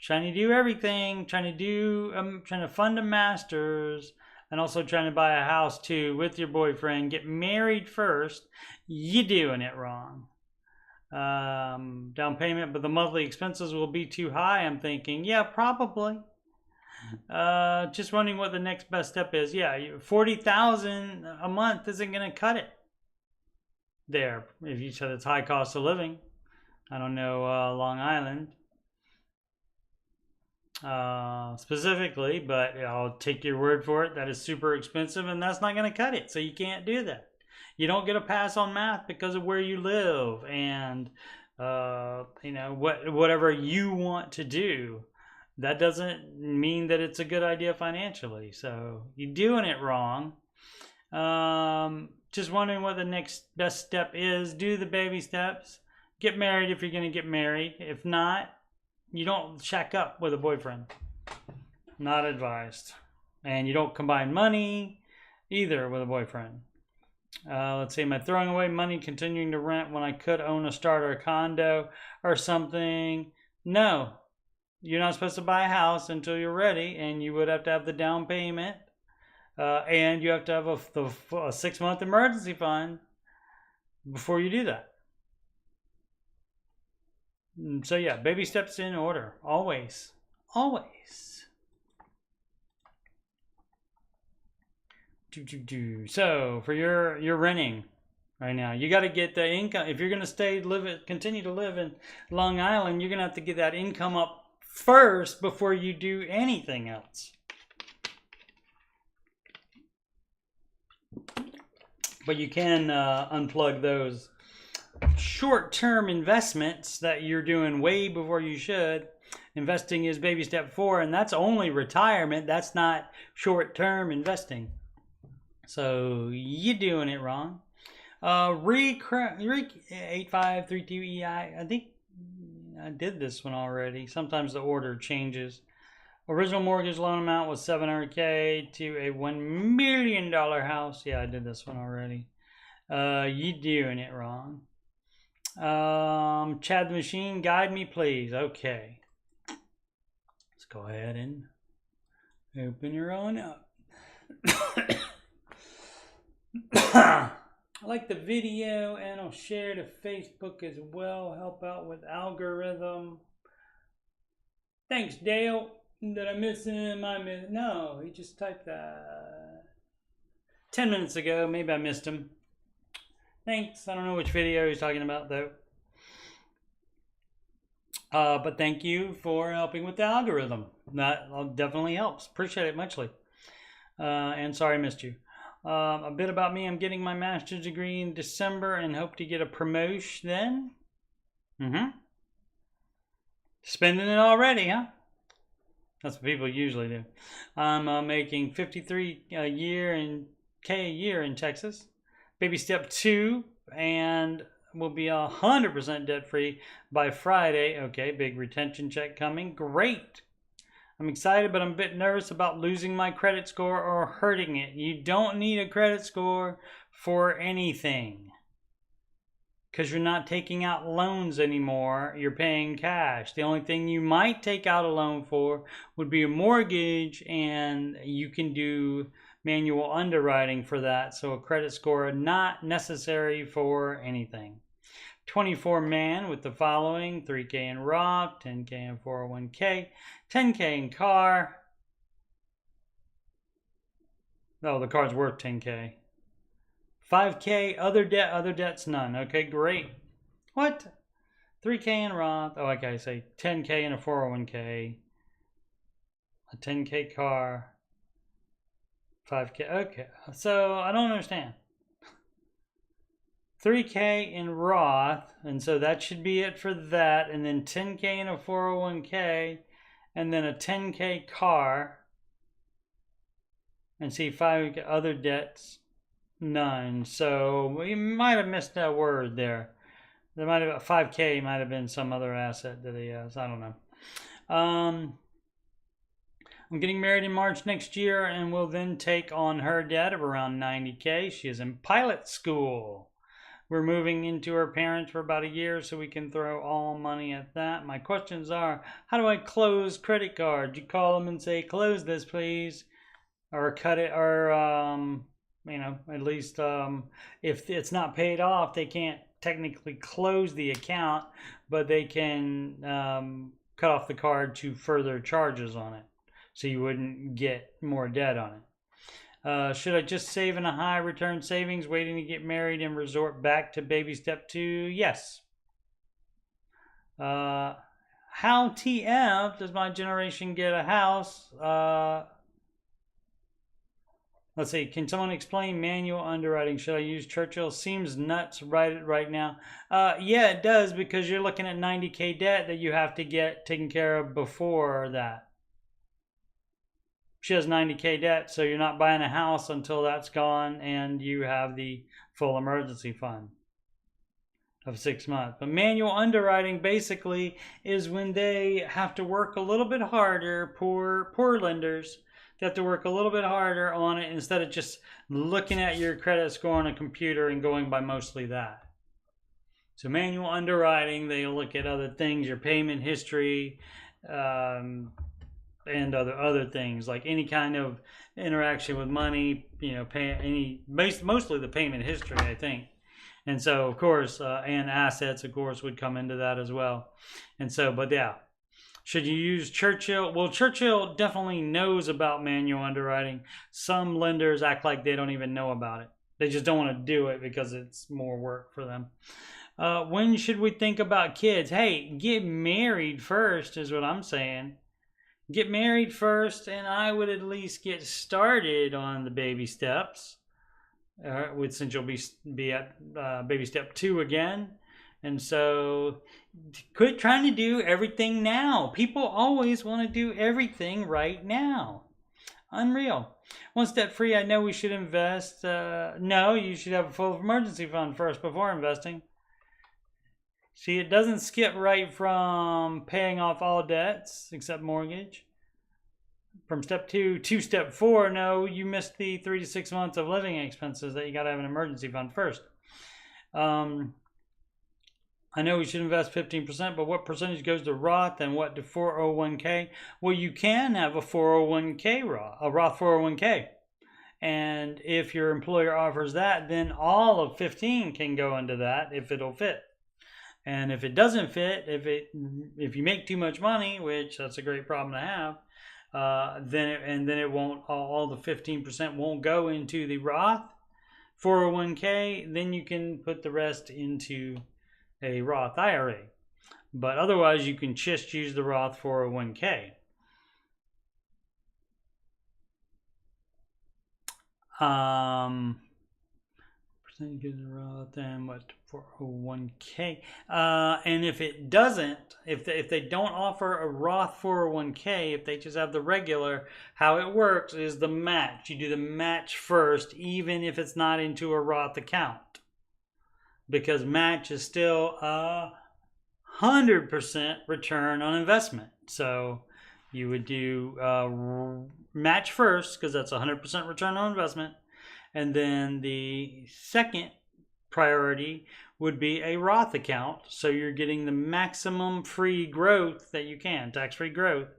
Trying to do everything. Trying to fund a master's. And also trying to buy a house too with your boyfriend. Get married first. You're doing it wrong. Down payment, but the monthly expenses will be too high, I'm thinking. Yeah, probably. Just wondering what the next best step is. Yeah, $40,000 a month isn't going to cut it. There, if you said it's high cost of living. I don't know Long Island specifically, but I'll take your word for it. That is super expensive, and that's not going to cut it. So you can't do that. You don't get a pass on math because of where you live and whatever you want to do. That doesn't mean that it's a good idea financially. So you're doing it wrong. Just wondering what the next best step is. Do the baby steps. Get married if you're going to get married. If not, you don't shack up with a boyfriend. Not advised. And you don't combine money either with a boyfriend. Let's see. Am I throwing away money continuing to rent when I could own a starter condo or something? No. You're not supposed to buy a house until you're ready, and you would have to have the down payment, and you have to have a 6-month emergency fund before you do that. So yeah, baby steps in order, always, always. So for your renting right now, you got to get the income. If you're going to continue to live in Long Island, you're going to have to get that income up first before you do anything else. But you can unplug those short-term investments that you're doing way before you should. Investing is baby step 4, and that's only retirement. That's not short-term investing. So you're doing it wrong. 8532EI, I think I did this one already. Sometimes the order changes. Original mortgage loan amount was $700K to a $1 million house. Yeah, I did this one already. You doing it wrong. Chad the Machine, guide me please. Okay. Let's go ahead and open her on up. I like the video, and I'll share to Facebook as well. Help out with algorithm. Thanks, Dale. Did I miss him? No, he just typed that 10 minutes ago. Maybe I missed him. Thanks. I don't know which video he's talking about, though. But thank you for helping with the algorithm. That definitely helps. Appreciate it muchly. And sorry I missed you. A bit about me. I'm getting my master's degree in December and hope to get a promotion then. Spending it already, huh? That's what people usually do. I'm making $53 a year in Texas. Baby step 2, and will be 100% debt free by Friday. Okay, big retention check coming. Great. I'm excited, but I'm a bit nervous about losing my credit score or hurting it. You don't need a credit score for anything, because you're not taking out loans anymore. You're paying cash. The only thing you might take out a loan for would be a mortgage, and you can do manual underwriting for that. So a credit score not necessary for anything. 24 man with the following: 3K in Roth, 10K in 401K, 10K in car. Oh, the car's worth 10K. 5K other debt, other debts none. Okay, great. What? 3K in Roth. Oh, okay, say 10K in a 401K, a 10K car, 5K. Okay, so I don't understand. 3K in Roth, and so that should be it for that, and then 10K in a 401K, and then a 10K car, and see 5 other debts, none. So we might have missed that word there. There might have 5K might have been some other asset that he has. I don't know. I'm getting married in March next year, and will then take on her debt of around 90K. She is in pilot school. We're moving into her parents for about a year, so we can throw all money at that. My questions are: how do I close credit cards? You call them and say, close this, please, or cut it, or at least if it's not paid off, they can't technically close the account, but they can cut off the card to further charges on it, so you wouldn't get more debt on it. Should I just save in a high return savings, waiting to get married and resort back to baby step 2? Yes. How TF does my generation get a house? Let's see. Can someone explain manual underwriting? Should I use Churchill? Seems nuts right now. Yeah, it does, because you're looking at 90K debt that you have to get taken care of before that. She has 90K debt, so you're not buying a house until that's gone and you have the full emergency fund of 6 months. But manual underwriting basically is when they have to work a little bit harder, poor lenders, they have to work a little bit harder on it instead of just looking at your credit score on a computer and going by mostly that. So manual underwriting, they look at other things, your payment history, and other things, like any kind of interaction with money, mostly the payment history, I think. And so, of course, and assets, of course, would come into that as well. And so, but yeah, should you use Churchill? Well, Churchill definitely knows about manual underwriting. Some lenders act like they don't even know about it. They just don't want to do it because it's more work for them. When should we think about kids? Hey, get married first is what I'm saying. Get married first, and I would at least get started on the baby steps. Since you'll be at baby step 2 again. And so quit trying to do everything now. People always want to do everything right now. Unreal. Once debt free, I know we should invest. No, you should have a full emergency fund first before investing. See, it doesn't skip right from paying off all debts except mortgage. From step 2 to step 4, no, you missed the 3 to 6 months of living expenses that you got to have an emergency fund first. I know we should invest 15%, but what percentage goes to Roth and what to 401k? Well, you can have a 401k a Roth 401k. And if your employer offers that, then all of 15 can go into that if it'll fit. And if it doesn't fit, if you make too much money, which that's a great problem to have, then it won't, all the 15% won't go into the Roth 401k. Then you can put the rest into a Roth IRA. But otherwise, you can just use the Roth 401k. Percentage of the Roth and what 401k. And if it doesn't, if they don't offer a Roth 401k, if they just have the regular, how it works is the match. You do the match first, even if it's not into a Roth account, because match is still 100% return on investment. So you would do match first because that's 100% return on investment. And then the second priority would be a Roth account. So you're getting the maximum free growth that you can, tax-free growth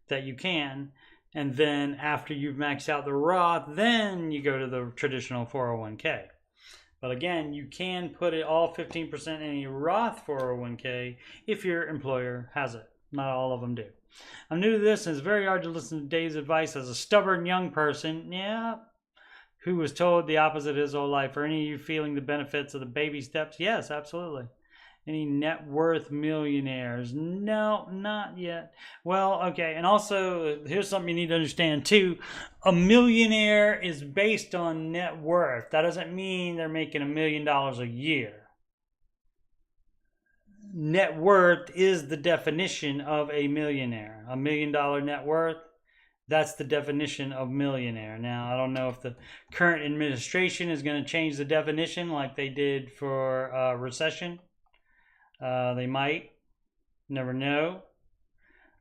that you can. And then after you've maxed out the Roth, then you go to the traditional 401k. But again, you can put it all 15% in a Roth 401k if your employer has it. Not all of them do. I'm new to this, and it's very hard to listen to Dave's advice as a stubborn young person. Yeah. Who was told the opposite his whole life. Are any of you feeling the benefits of the baby steps? Yes, absolutely. Any net worth millionaires? No, not yet. Well, okay. And also, here's something you need to understand too. A millionaire is based on net worth. That doesn't mean they're making $1 million a year. Net worth is the definition of a millionaire. $1 million net worth. That's the definition of millionaire. Now, I don't know if the current administration is going to change the definition like they did for recession. They might. Never know.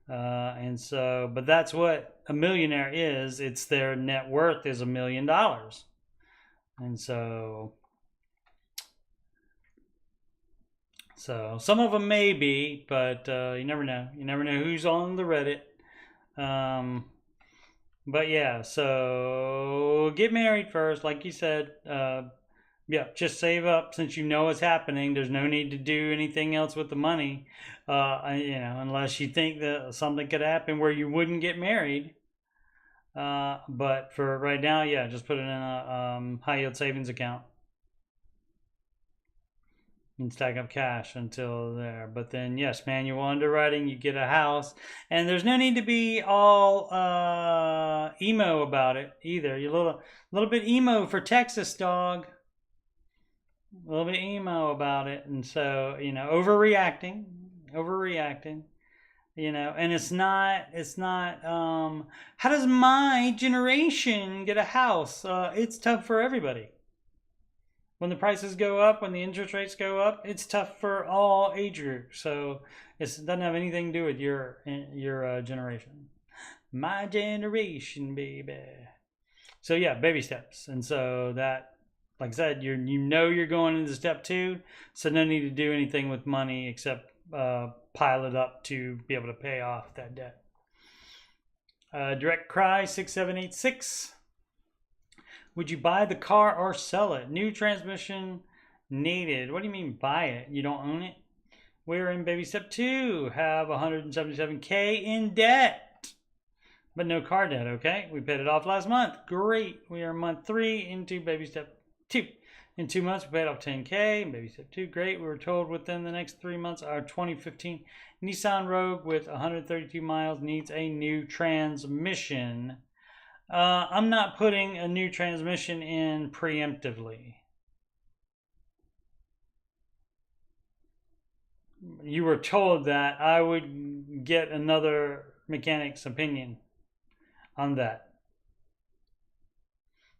And so, but that's what a millionaire is. It's their net worth is $1 million. And so some of them may be, but you never know. You never know who's on the Reddit. But yeah, so get married first, like you said. Yeah, just save up since you know what's happening. There's no need to do anything else with the money, unless you think that something could happen where you wouldn't get married. But for right now, yeah, just put it in a high yield savings account and stack up cash until there. But then, yes, manual underwriting, you get a house. And there's no need to be all emo about it either. You're a little bit emo for Texas, dog. A little bit emo about it. And so, overreacting. And it's not, how does my generation get a house? It's tough for everybody. When the prices go up, when the interest rates go up, it's tough for all age groups. So it doesn't have anything to do with your generation. My generation, baby. So yeah, baby steps. And so that, like I said, you're going into step 2. So no need to do anything with money except pile it up to be able to pay off that debt. Direct Cry 6786. Would you buy the car or sell it? New transmission needed. What do you mean buy it? You don't own it? We're in baby step 2. Have $177K in debt. But no car debt, okay? We paid it off last month. Great. We are month 3 into baby step 2. In 2 months, we paid off $10K in baby step 2. Great. We were told within the next 3 months, our 2015 Nissan Rogue with 132 miles needs a new transmission. I'm not putting a new transmission in preemptively. You were told that I would get another mechanic's opinion on that.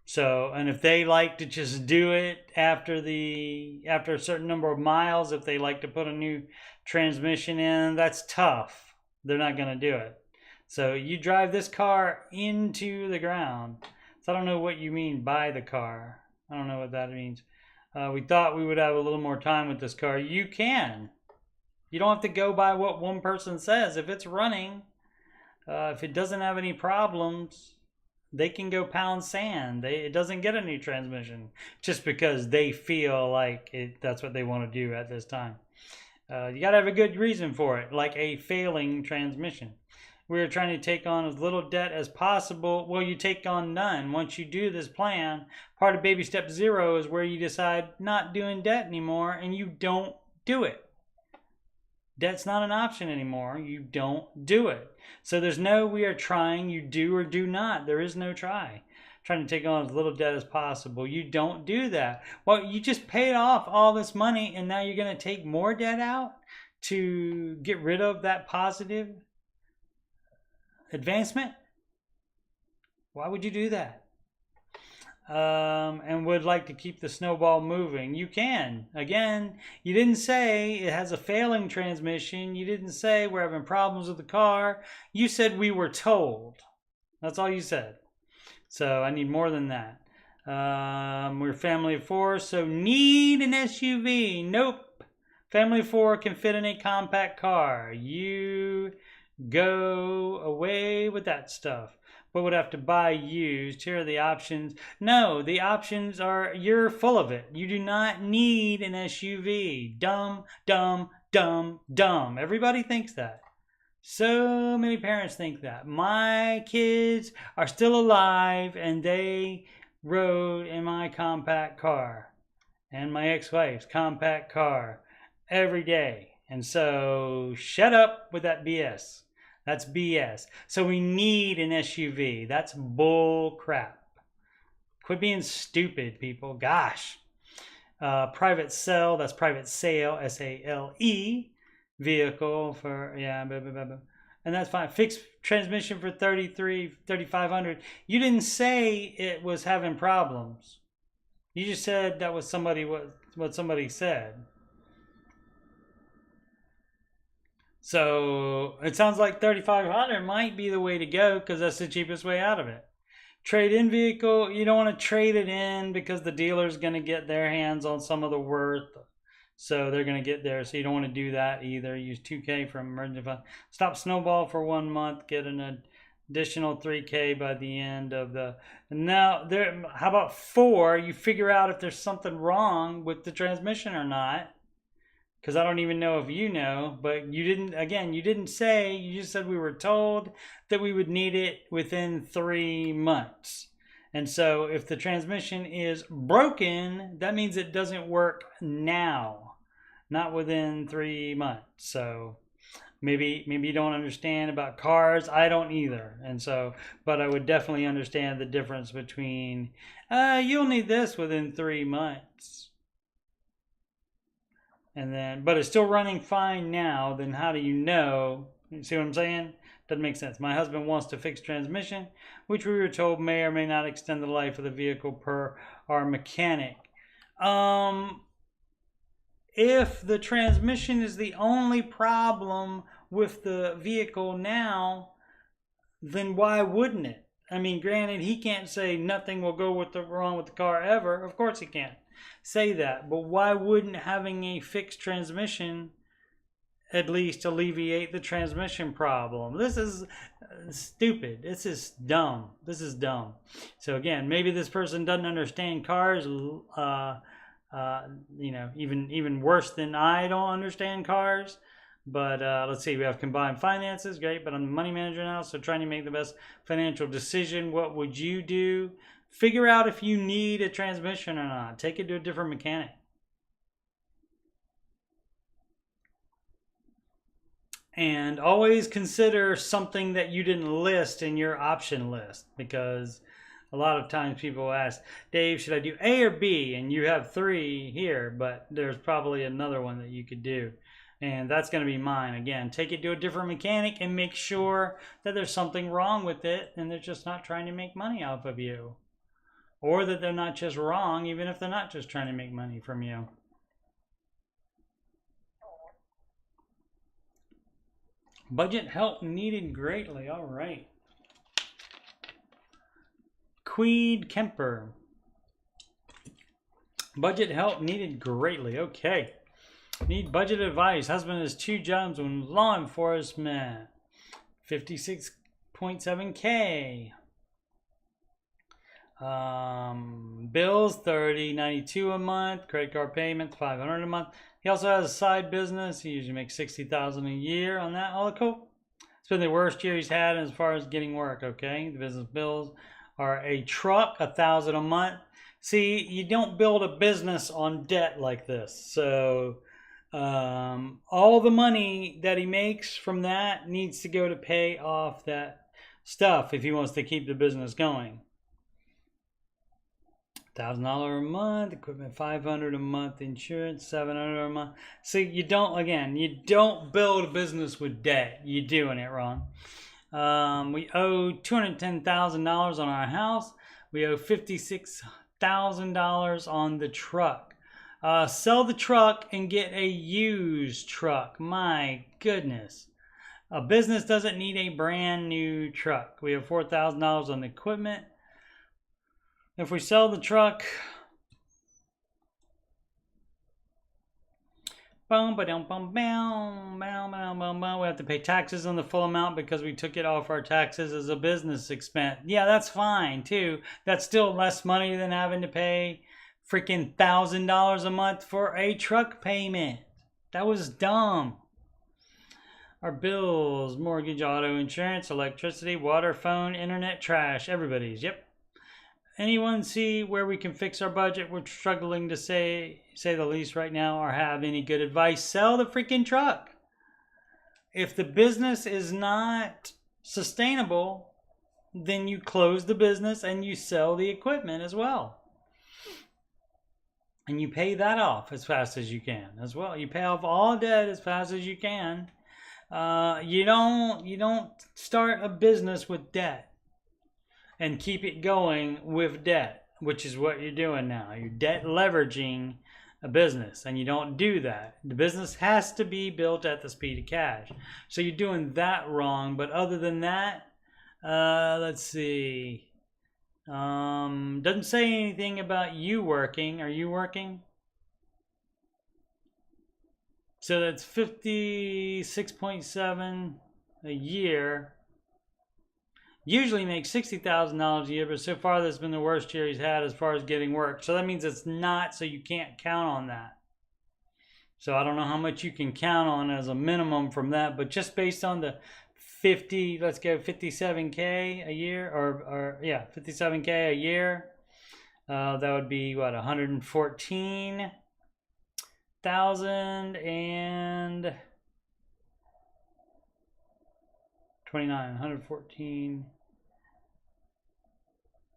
So, and if they like to just do it after a certain number of miles, if they like to put a new transmission in, that's tough. They're not going to do it. So you drive this car into the ground. So I don't know what you mean by the car. I don't know what that means. We thought we would have a little more time with this car. You can. You don't have to go by what one person says. If it's running, if it doesn't have any problems, they can go pound sand. It doesn't get a new transmission just because they feel like that's what they want to do at this time. You got to have a good reason for it, like a failing transmission. We're trying to take on as little debt as possible. Well, you take on none. Once you do this plan, part of baby step 0 is where you decide not doing debt anymore and you don't do it. Debt's not an option anymore. You don't do it. So there's no we are trying, you do or do not. There is no try. trying to take on as little debt as possible. You don't do that. Well, you just paid off all this money and now you're going to take more debt out to get rid of that positive advancement? Why would you do that? And would like to keep the snowball moving. You can. Again, you didn't say it has a failing transmission. You didn't say we're having problems with the car. You said we were told. That's all you said. So I need more than that. We're a family of 4, so need an SUV. Nope. Family of 4 can fit in a compact car. You go away with that stuff. But would have to buy used. Here are the options. No, the options are, you're full of it. You do not need an SUV. Dumb, dumb, dumb, dumb. Everybody thinks that. So many parents think that. My kids are still alive and they rode in my compact car and my ex-wife's compact car every day. And so shut up with that BS. That's BS. So we need an SUV. That's bull crap. Quit being stupid, people. Gosh. Private sale. That's private sale. S-A-L-E. Vehicle for, yeah. Blah, blah, blah, blah. And that's fine. Fixed transmission for $3,500. You didn't say it was having problems. You just said that was what somebody said. So it sounds like $3,500 might be the way to go because that's the cheapest way out of it. Trade-in vehicle, you don't want to trade it in because the dealer's going to get their hands on some of the worth. So they're going to get there. So you don't want to do that either. Use $2,000 from emergency fund. Stop snowball for 1 month. Get an additional $3,000 by the end of the... Now, how about 4? You figure out if there's something wrong with the transmission or not. Because I don't even know if you know, but you didn't say, you just said we were told that we would need it within 3 months. And so if the transmission is broken, that means it doesn't work now, not within 3 months. So maybe you don't understand about cars. I don't either. And so, but I would definitely understand the difference between, you'll need this within 3 months. And then, but it's still running fine now, then how do you know? You see what I'm saying? Doesn't make sense. My husband wants to fix transmission, which we were told may or may not extend the life of the vehicle per our mechanic. If the transmission is the only problem with the vehicle now, then why wouldn't it? I mean, granted, he can't say nothing will go wrong with the car ever. Of course he can't say that, but why wouldn't having a fixed transmission at least alleviate the transmission problem? This is stupid. This is dumb. This is dumb. So again, maybe this person doesn't understand cars, even worse than I don't understand cars. But let's see, we have combined finances, great, but I'm the money manager now, so trying to make the best financial decision. What would you do? Figure out if you need a transmission or not. Take it to a different mechanic. And always consider something that you didn't list in your option list, because a lot of times people ask, Dave, should I do A or B? And you have 3 here, but there's probably another one that you could do. And that's going to be mine. Again, take it to a different mechanic and make sure that there's something wrong with it and they're just not trying to make money off of you. Or that they're not just wrong, even if they're not just trying to make money from you. Budget help needed greatly. All right. Queed Kemper. Budget help needed greatly. Okay. Need budget advice. Husband has 2 jobs in law enforcement. 56.7K. Bills $30.92 a month. Credit card payments $500 a month. He also has a side business. He usually makes $60,000 a year on that. All cool. It's been the worst year he's had as far as getting work. Okay, the business bills are a truck, $1,000 a month. See, you don't build a business on debt like this. So all the money that he makes from that needs to go to pay off that stuff if he wants to keep the business going. $1,000 a month, equipment $500 a month, insurance $700 a month. See, you don't build a business with debt. You're doing it wrong. We owe $210,000 on our house. We owe $56,000 on the truck. Sell the truck and get a used truck. My goodness. A business doesn't need a brand new truck. We have $4,000 on the equipment. If we sell the truck, we have to pay taxes on the full amount because we took it off our taxes as a business expense. Yeah, that's fine too. That's still less money than having to pay freaking $1,000 a month for a truck payment. That was dumb. Our bills, mortgage, auto insurance, electricity, water, phone, internet, trash, everybody's. Yep. Anyone see where we can fix our budget? We're struggling to say the least right now, or have any good advice. Sell the freaking truck. If the business is not sustainable, then you close the business and you sell the equipment as well. And you pay that off as fast as you can as well. You pay off all debt as fast as you can. You don't start a business with debt and keep it going with debt, which is what you're doing now. You're debt leveraging a business, and you don't do that. The business has to be built at the speed of cash. So you're doing that wrong. But other than that, let's see. Doesn't say anything about you working. Are you working? So that's 56.7 a year. Usually makes $60,000 a year, but so far that's been the worst year he's had as far as getting work. So that means it's not, so you can't count on that. So I don't know how much you can count on as a minimum from that, but just based on the 50, let's go 57K a year, or yeah, 57K a year. That would be what, 114,000 and 29, 114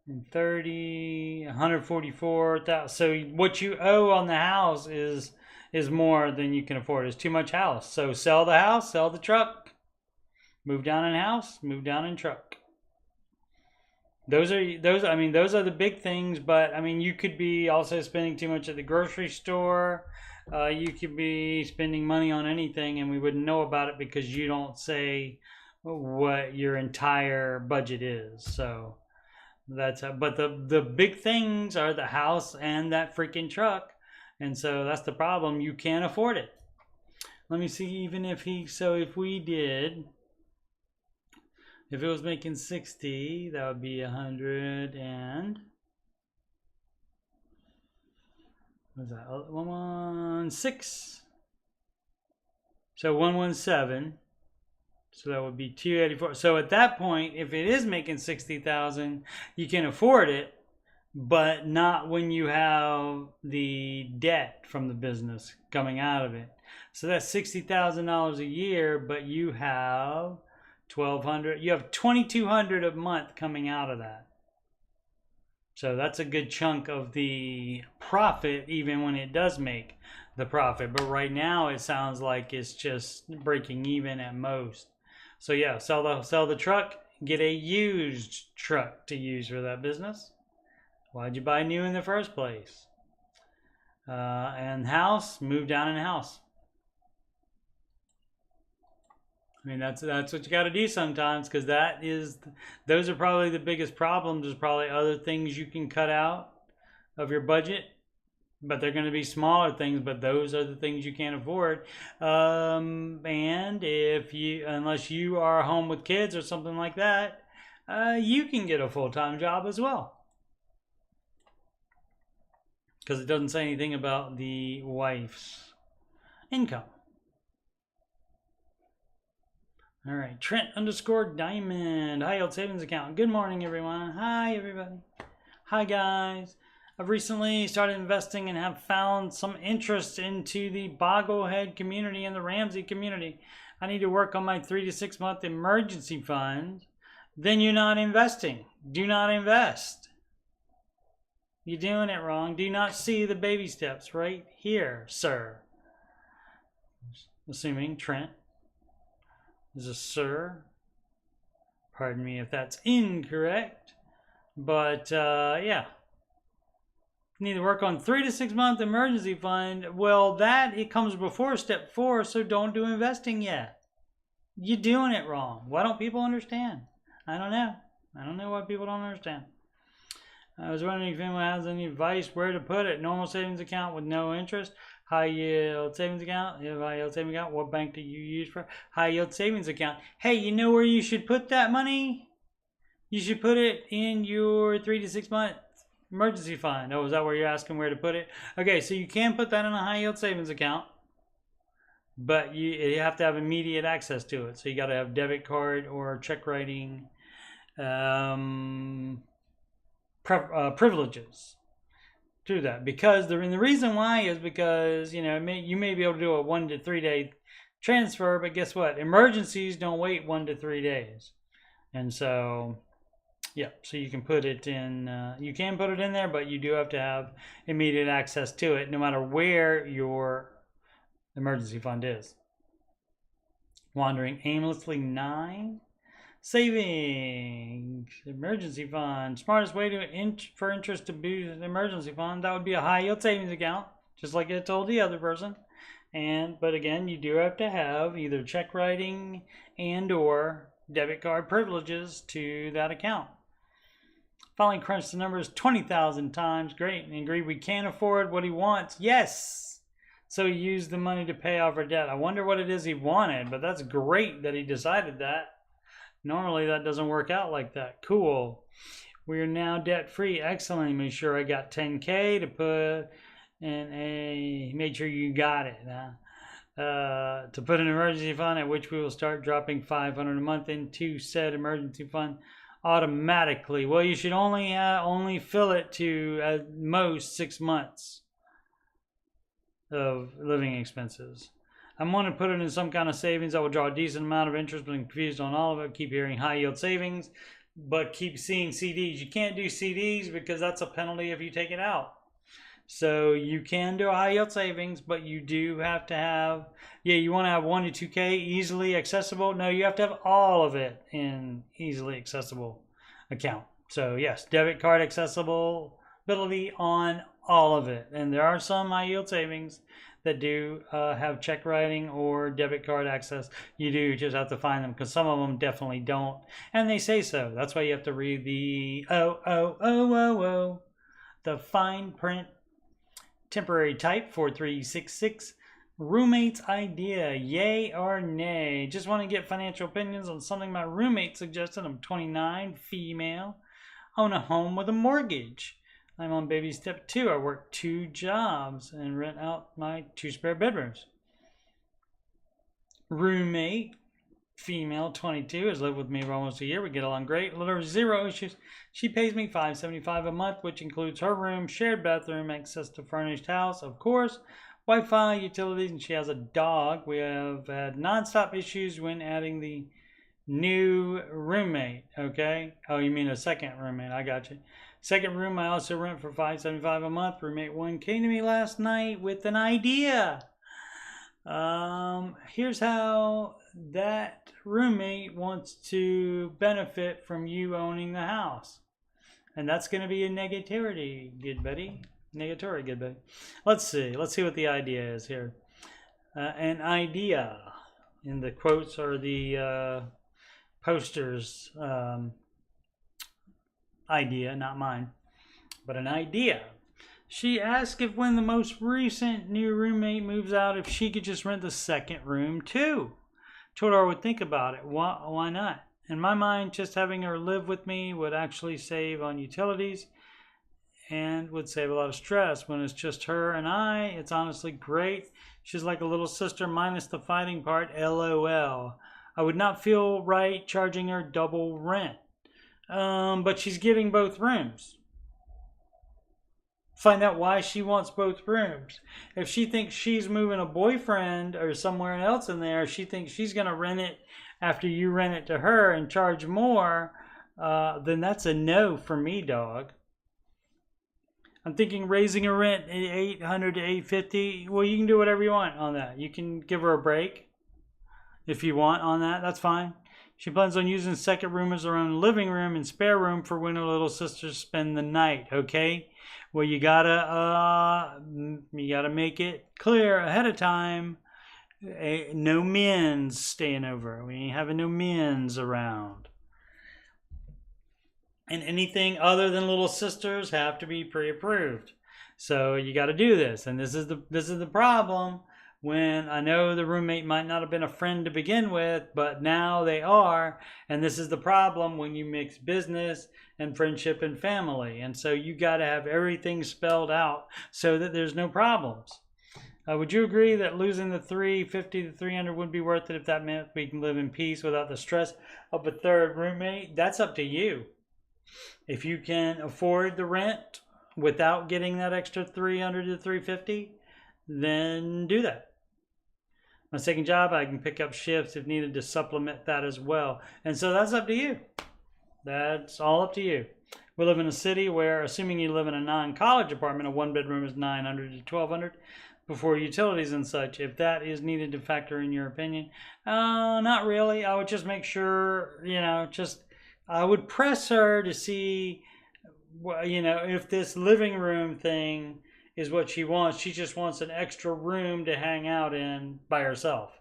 and 30, 144,000. So what you owe on the house is more than you can afford. It's too much house. So sell the house, sell the truck, move down in house, move down in truck. Those are the big things. But I mean, you could be also spending too much at the grocery store. You could be spending money on anything, and we wouldn't know about it because you don't say what your entire budget is. So that's but the big things are the house and that freaking truck, and so that's the problem. You can't afford it. Let me see. Even if if it was making 60, that would be 100 and what's that? 116. So 117. So that would be 284. So at that point, if it is making 60,000, you can afford it, but not when you have the debt from the business coming out of it. So that's $60,000 a year, but you have $1,200. You have $2,200 a month coming out of that. So that's a good chunk of the profit, even when it does make the profit. But right now, it sounds like it's just breaking even at most. So yeah, sell the truck, get a used truck to use for that business. Why'd you buy new in the first place? And house, move down in house. I mean, that's what you got to do sometimes, because those are probably the biggest problems. There's probably other things you can cut out of your budget, but they're going to be smaller things, but those are the things you can't afford. And unless you are home with kids or something like that, you can get a full-time job as well. Because it doesn't say anything about the wife's income. All right, Trent_Diamond, high yield savings account. Good morning, everyone. Hi, everybody. Hi, guys. I've recently started investing and have found some interest into the Bogglehead community and the Ramsey community. I need to work on my 3 to 6 month emergency fund. Then you're not investing. Do not invest. You're doing it wrong. Do you not see the baby steps right here, sir? Assuming Trent is a sir. Pardon me if that's incorrect. But, yeah. Need to work on 3 to 6 month emergency fund. Well, it comes before step 4, so don't do investing yet. You're doing it wrong. Why don't people understand? I don't know. I don't know why people don't understand. I was wondering if anyone has any advice where to put it. Normal savings account with no interest. High yield savings account. You have a high yield savings account. What bank do you use for high yield savings account? Hey, you know where you should put that money? You should put it in your 3 to 6 month emergency fund. Oh, is that where you're asking where to put it? Okay, so you can put that in a high yield savings account, but you have to have immediate access to it. So you got to have debit card or check writing privileges to that. Because the reason why is because you may be able to do a 1 to 3 day transfer, but guess what? Emergencies don't wait 1 to 3 days, and so. Yeah, so you can put it in. You can put it in there, but you do have to have immediate access to it, no matter where your emergency fund is. Wandering aimlessly 9. Savings emergency fund. Smartest way for interest to boost an emergency fund, that would be a high yield savings account, just like I told the other person. But again, you do have to have either check writing and or debit card privileges to that account. Finally crunched the numbers 20,000 times. Great. And agreed we can't afford what he wants. Yes. So he used the money to pay off our debt. I wonder what it is he wanted, but that's great that he decided that. Normally that doesn't work out like that. Cool. We are now debt free. Excellent. Make sure I got 10K to put in make sure you got it. To put an emergency fund at which we will start dropping $500 a month into said emergency fund automatically. Well, you should only fill it to at most 6 months of living expenses. I'm going to put it in some kind of savings that will draw a decent amount of interest, but I'm confused on all of it. Keep hearing high yield savings, but keep seeing CDs. You can't do CDs because that's a penalty if you take it out. So you can do a high yield savings, but you do have to have, you want to have 1 to 2K easily accessible. No, you have to have all of it in easily accessible account. So yes, debit card accessibility on all of it. And there are some high yield savings that do have check writing or debit card access. You do just have to find them because some of them definitely don't. And they say so. That's why you have to read the the fine print. Temporary type 4366. Roommate's idea, yay or nay? Just want to get financial opinions on something my roommate suggested. I'm 29, female, own a home with a mortgage. I'm on baby step 2. I work 2 jobs and rent out my 2 spare bedrooms. Roommate, female, 22, has lived with me for almost a year. We get along great. Little 0 issues. She pays me $575 a month, which includes her room, shared bathroom, access to furnished house, of course, Wi-Fi, utilities, and she has a dog. We have had nonstop issues when adding the new roommate. Okay. Oh, you mean a second roommate? I got you. Second room, I also rent for $575 a month. Roommate 1 came to me last night with an idea. Here's how that roommate wants to benefit from you owning the house. And that's going to be a negativity, good buddy. Negatory, good buddy. Let's see what the idea is here. An idea, in the quotes or the posters, idea, not mine, but an idea. She asked if when the most recent new roommate moves out, if she could just rent the second room too. Told her I would think about it. Why not? In my mind, just having her live with me would actually save on utilities and would save a lot of stress. When it's just her and I, it's honestly great. She's like a little sister minus the fighting part, LOL. I would not feel right charging her double rent. But she's getting both rooms. Find out why she wants both rooms. If she thinks she's moving a boyfriend or somewhere else in there, she thinks she's going to rent it after you rent it to her and charge more, then that's a no for me, dog. I'm thinking raising a rent at 800 to 850. Well, you can do whatever you want on that. You can give her a break if you want on that. That's fine. She plans on using the second room as her own living room and spare room for when her little sisters spend the night. Okay. Well, you gotta make it clear ahead of time. No men's staying over. We ain't having no men's around. And anything other than little sisters have to be pre-approved. So you got to do this. And this is the problem when I know the roommate might not have been a friend to begin with, but now they are. And this is the problem when you mix business and friendship and family. And so you got to have everything spelled out so that there's no problems. Would you agree that losing the 350 to 300 would be worth it if that meant we can live in peace without the stress of a third roommate? That's up to you. If you can afford the rent without getting that extra 300 to 350, then do that. My second job, I can pick up shifts if needed to supplement that as well. And so that's up to you. That's all up to you. We live in a city where, assuming you live in a non-college apartment, a one-bedroom is 900 to 1200 before utilities and such. If that is needed to factor in your opinion, not really. I would just make sure, I would press her to see, if this living room thing is what she wants. She just wants an extra room to hang out in by herself,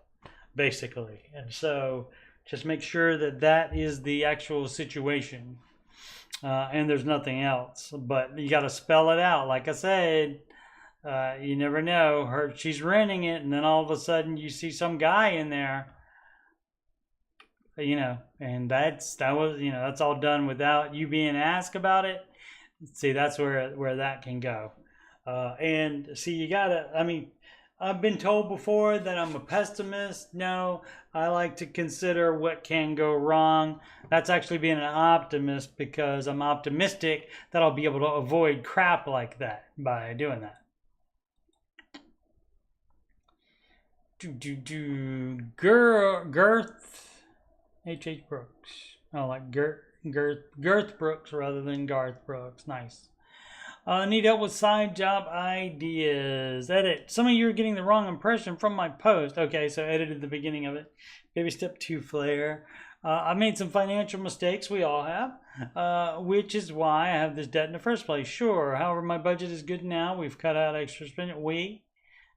basically. And so just make sure that that is the actual situation. And there's nothing else. But you got to spell it out. Like I said, you never know. She's renting it, and then all of a sudden you see some guy in there. And that's all done without you being asked about it. See, that's where that can go. And see, I've been told before that I'm a pessimist. No, I like to consider what can go wrong. That's actually being an optimist, because I'm optimistic that I'll be able to avoid crap like that by doing that. Girth. H.H. Brooks. Oh, like Girth Brooks rather than Garth Brooks. Nice. Need help with side job ideas. Edit. Some of you are getting the wrong impression from my post. Okay, so edited the beginning of it. Baby step 2 flare. I made some financial mistakes. We all have. Which is why I have this debt in the first place. Sure. However, my budget is good now. We've cut out extra spending.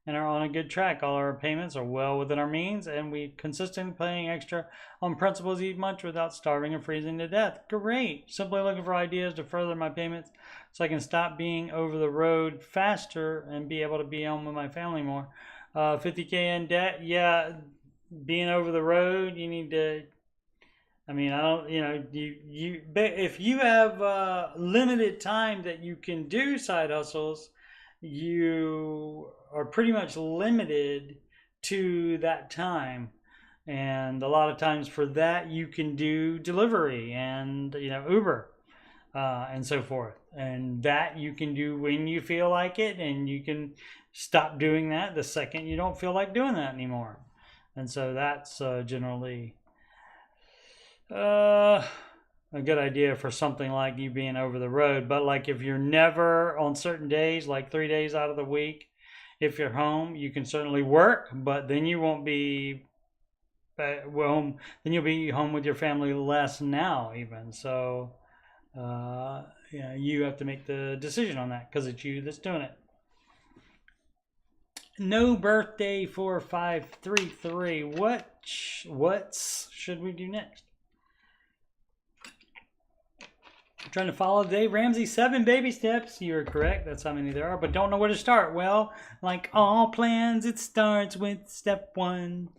And are on a good track. All our payments are well within our means, and we consistently paying extra on principals each month without starving or freezing to death. Great. Simply looking for ideas to further my payments so I can stop being over the road faster and be able to be home with my family more. 50K in debt. Yeah, being over the road, you need to, if you have limited time that you can do side hustles, you are pretty much limited to that time. And a lot of times for that, you can do delivery and, Uber and so forth. And that you can do when you feel like it, and you can stop doing that the second you don't feel like doing that anymore. And so that's generally a good idea for something like you being over the road. But like if you're never on certain days, like 3 days out of the week, if you're home, you can certainly work, but then you won't be home. Then you'll be home with your family less now even. So you have to make the decision on that, because it's you that's doing it. No birthday 4533. What should we do next? I'm trying to follow Dave Ramsey 7 baby steps. You're correct. That's how many there are, but don't know where to start. Well, like all plans, it starts with step 1.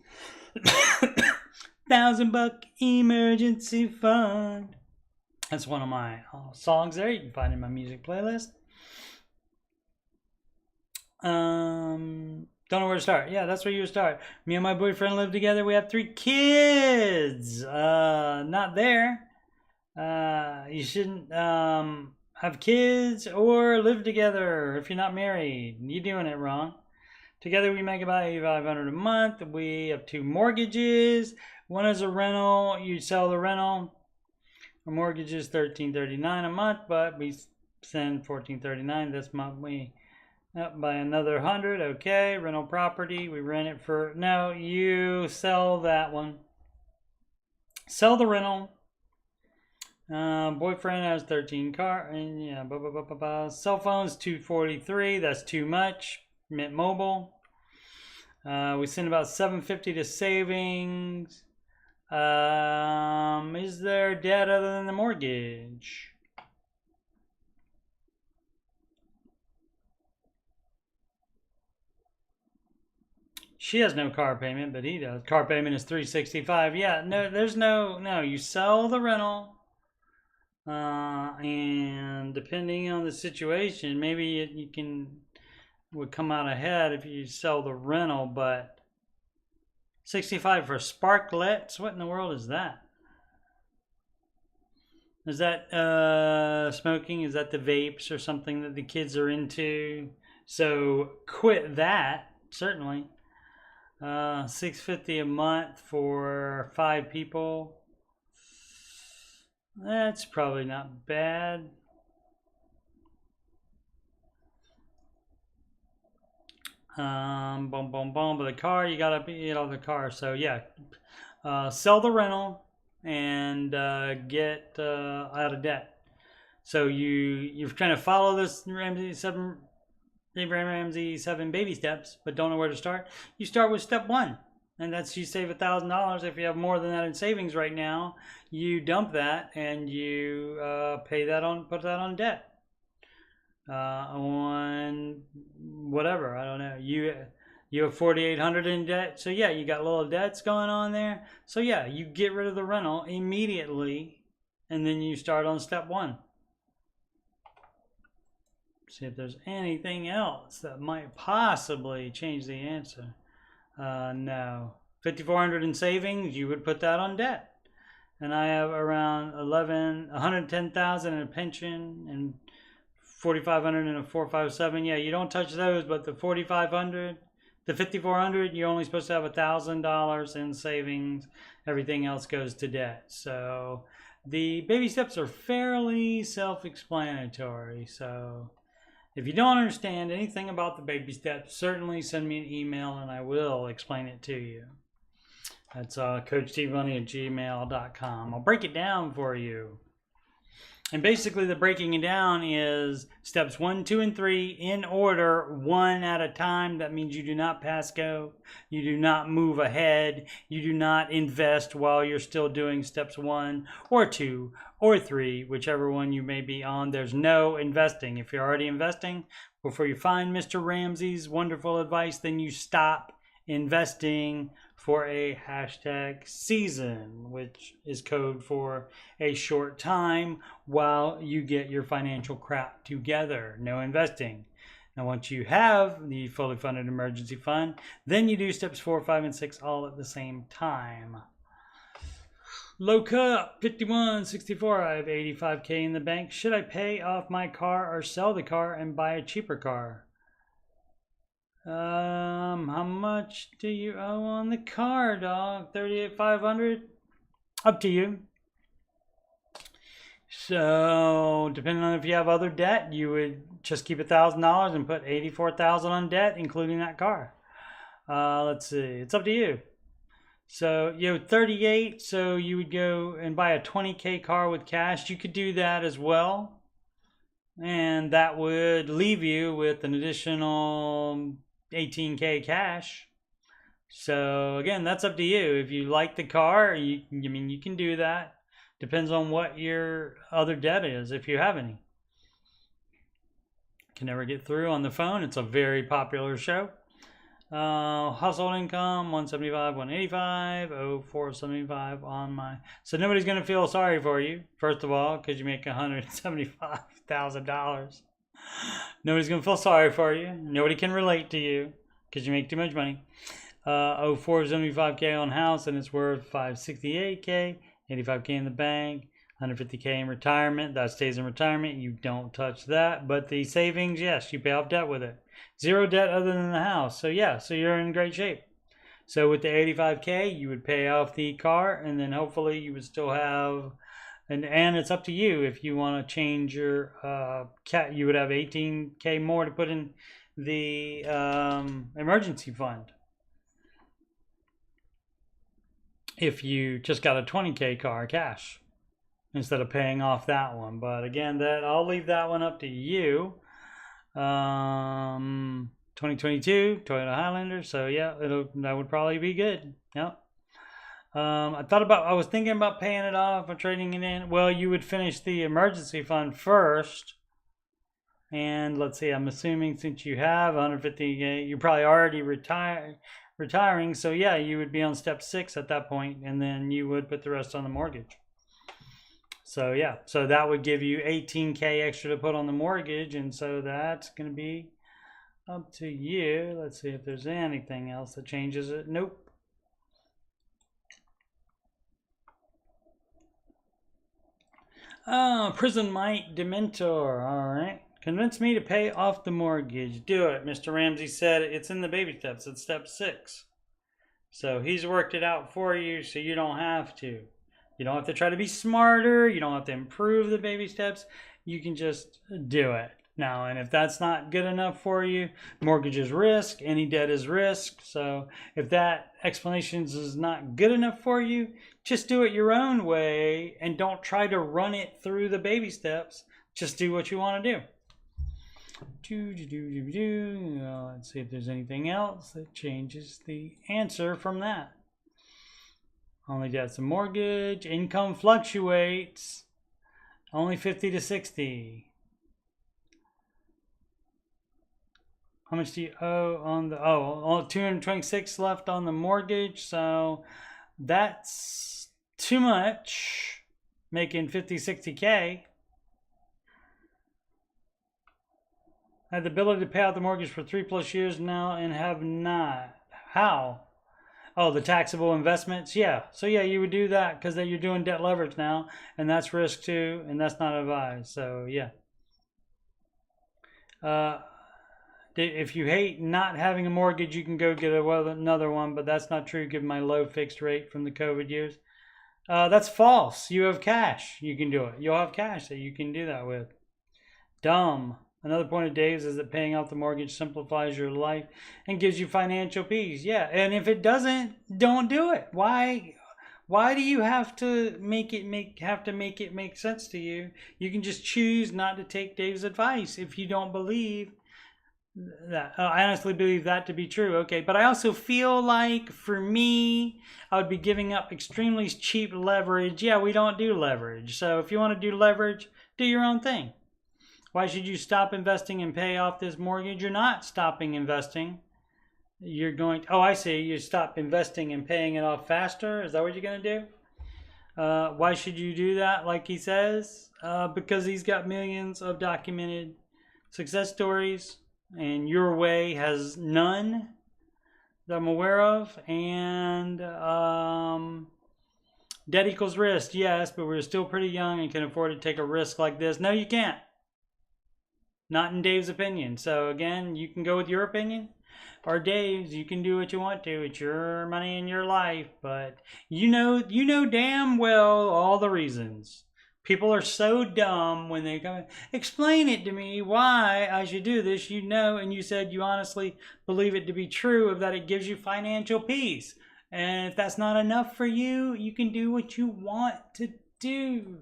$1,000 emergency fund. That's one of my songs there. You can find in my music playlist. Don't know where to start. Yeah, that's where you would start. Me and my boyfriend live together. We have 3 kids. Not there. You shouldn't have kids or live together if you're not married. You're doing it wrong. Together we make about $8,500 a month. We have 2 mortgages. One is a rental. You sell the rental. Our mortgage is $1,339 a month, but we Send 1439. This month we up by another 100. Okay, rental property. We rent it for, no, you sell that one. Sell the rental. Boyfriend has 13 car, and yeah, blah, blah, blah, blah, blah. Cell phones 243. That's too much. Mint Mobile. We send about 750 to savings. Is there debt other than the mortgage? She has no car payment, but he does. Car payment is $365. Yeah, no, there's no. You sell the rental, and depending on the situation, maybe you would come out ahead if you sell the rental. But 65 for sparklets. What in the world is that? Is that smoking? Is that the vapes or something that the kids are into? So quit that, certainly. $650 a month for 5 people. That's probably not bad. Boom, boom, boom. But the car, you gotta get off the car. So yeah, sell the rental and get out of debt. So you're trying to follow this Ramsey 7 baby steps, but don't know where to start. You start with step 1, and that's you save $1,000. If you have more than that in savings right now, you dump that and you put that on debt. On whatever, I don't know. You have $4,800 in debt, so yeah, you got little debts going on there. So yeah, you get rid of the rental immediately, and then you start on step 1. See if there's anything else that might possibly change the answer. No. $5,400 in savings, you would put that on debt. And I have around $110,000 in a pension and $4,500 in a 457. Yeah, you don't touch those, but the $4,500, the $5,400, you're only supposed to have $1,000 in savings. Everything else goes to debt. So the baby steps are fairly self-explanatory. So if you don't understand anything about the baby steps, certainly send me an email and I will explain it to you. That's coachstevemoney@gmail.com. I'll break it down for you. And basically the breaking it down is steps 1, 2, and 3 in order, one at a time. That means you do not pass go. You do not move ahead. You do not invest while you're still doing steps 1 or 2 or 3, whichever one you may be on. There's no investing. If you're already investing, before you find Mr. Ramsey's wonderful advice, then you stop investing for a #season, which is code for a short time while you get your financial crap together. No investing. Now, once you have the fully funded emergency fund, then you do steps 4, 5, and 6 all at the same time. Low cut, 5164. I have $85K in the bank. Should I pay off my car or sell the car and buy a cheaper car? How much do you owe on the car, dog? $38,500? Up to you. So, depending on if you have other debt, you would just keep $1,000 and put $84,000 on debt, including that car. Let's see. It's up to you. So, you have 38, so you would go and buy a 20K car with cash. You could do that as well. And that would leave you with an additional 18K cash. So again, that's up to you. If you like the car, you can do that. Depends on what your other debt is, if you have any. Can never get through on the phone. It's a very popular show. Household income 175, 185, 0475 on my. So nobody's gonna feel sorry for you, first of all, because you make $175,000. Nobody's gonna feel sorry for you. Nobody can relate to you because you make too much money. 475K on house and it's worth 568K, 85K in the bank, 150K in retirement. That stays in retirement. You don't touch that. But the savings, yes, you pay off debt with it. Zero debt other than the house. So yeah, so you're in great shape. So with the 85K, you would pay off the car, and then hopefully you would still have And it's up to you if you want to change your you would have 18K more to put in the emergency fund if you just got a 20K car cash instead of paying off that one. But again, that I'll leave that one up to you. 2022 Toyota Highlander. So yeah, that would probably be good. Yep. I was thinking about paying it off or trading it in. Well, you would finish the emergency fund first. And let's see, I'm assuming since you have 150K, you're probably already retiring. So yeah, you would be on step 6 at that point, and then you would put the rest on the mortgage. So yeah, so that would give you 18K extra to put on the mortgage, and so that's going to be up to you. Let's see if there's anything else that changes it. Nope. Oh, Prison Mike Dementor. All right. Convince me to pay off the mortgage. Do it. Mr. Ramsey said it's in the baby steps. It's step 6. So he's worked it out for you, so you don't have to. You don't have to try to be smarter. You don't have to improve the baby steps. You can just do it. Now, and if that's not good enough for you, mortgage is risk, any debt is risk. So if that explanation is not good enough for you, just do it your own way and don't try to run it through the baby steps. Just do what you want to do. Let's see if there's anything else that changes the answer from that. Only debt's a mortgage. Income fluctuates. Only 50 to 60. How much do you owe on the, 226 left on the mortgage. So that's too much, making 50, 60K. I had the ability to pay out the mortgage for 3+ years now and have not. How? Oh, the taxable investments? Yeah. So yeah, you would do that because you're doing debt leverage now, and that's risk too, and that's not advised. So yeah. If you hate not having a mortgage, you can go get another one, but that's not true given my low fixed rate from the COVID years. That's false. You have cash. You can do it. You'll have cash that you can do that with. Dumb. Another point of Dave's is that paying off the mortgage simplifies your life and gives you financial peace. Yeah, and if it doesn't, don't do it. Why do you have to make it make sense to you? You can just choose not to take Dave's advice if you don't believe that. I honestly believe that to be true. Okay, but I also feel like for me, I would be giving up extremely cheap leverage. Yeah, we don't do leverage. So if you want to do leverage, do your own thing. Why should you stop investing and pay off this mortgage? You're not stopping investing. You're going to, I see. You stop investing and paying it off faster. Is that what you're going to do? Why should you do that? Like he says, because he's got millions of documented success stories, and your way has none that I'm aware of. And debt equals risk, yes, but we're still pretty young and can afford to take a risk like this. No, you can't. Not in Dave's opinion. So again, you can go with your opinion or Dave's. You can do what you want to. It's your money and your life. But you know damn well all the reasons. People are so dumb when they come, explain it to me why I should do this. You know, and you said you honestly believe it to be true of that it gives you financial peace. And if that's not enough for you, you can do what you want to do.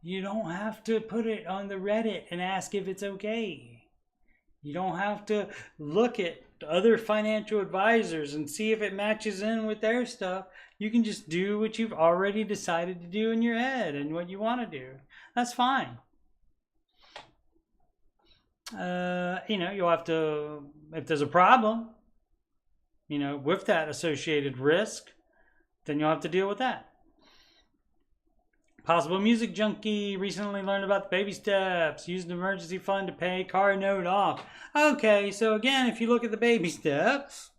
You don't have to put it on the Reddit and ask if it's okay. You don't have to look at other financial advisors and see if it matches in with their stuff. You can just do what you've already decided to do in your head and what you want to do. That's fine. You'll have to, if there's a problem, with that associated risk, then you'll have to deal with that. Possible music junkie recently learned about the baby steps. Use an emergency fund to pay car note off. Okay, so again, if you look at the baby steps,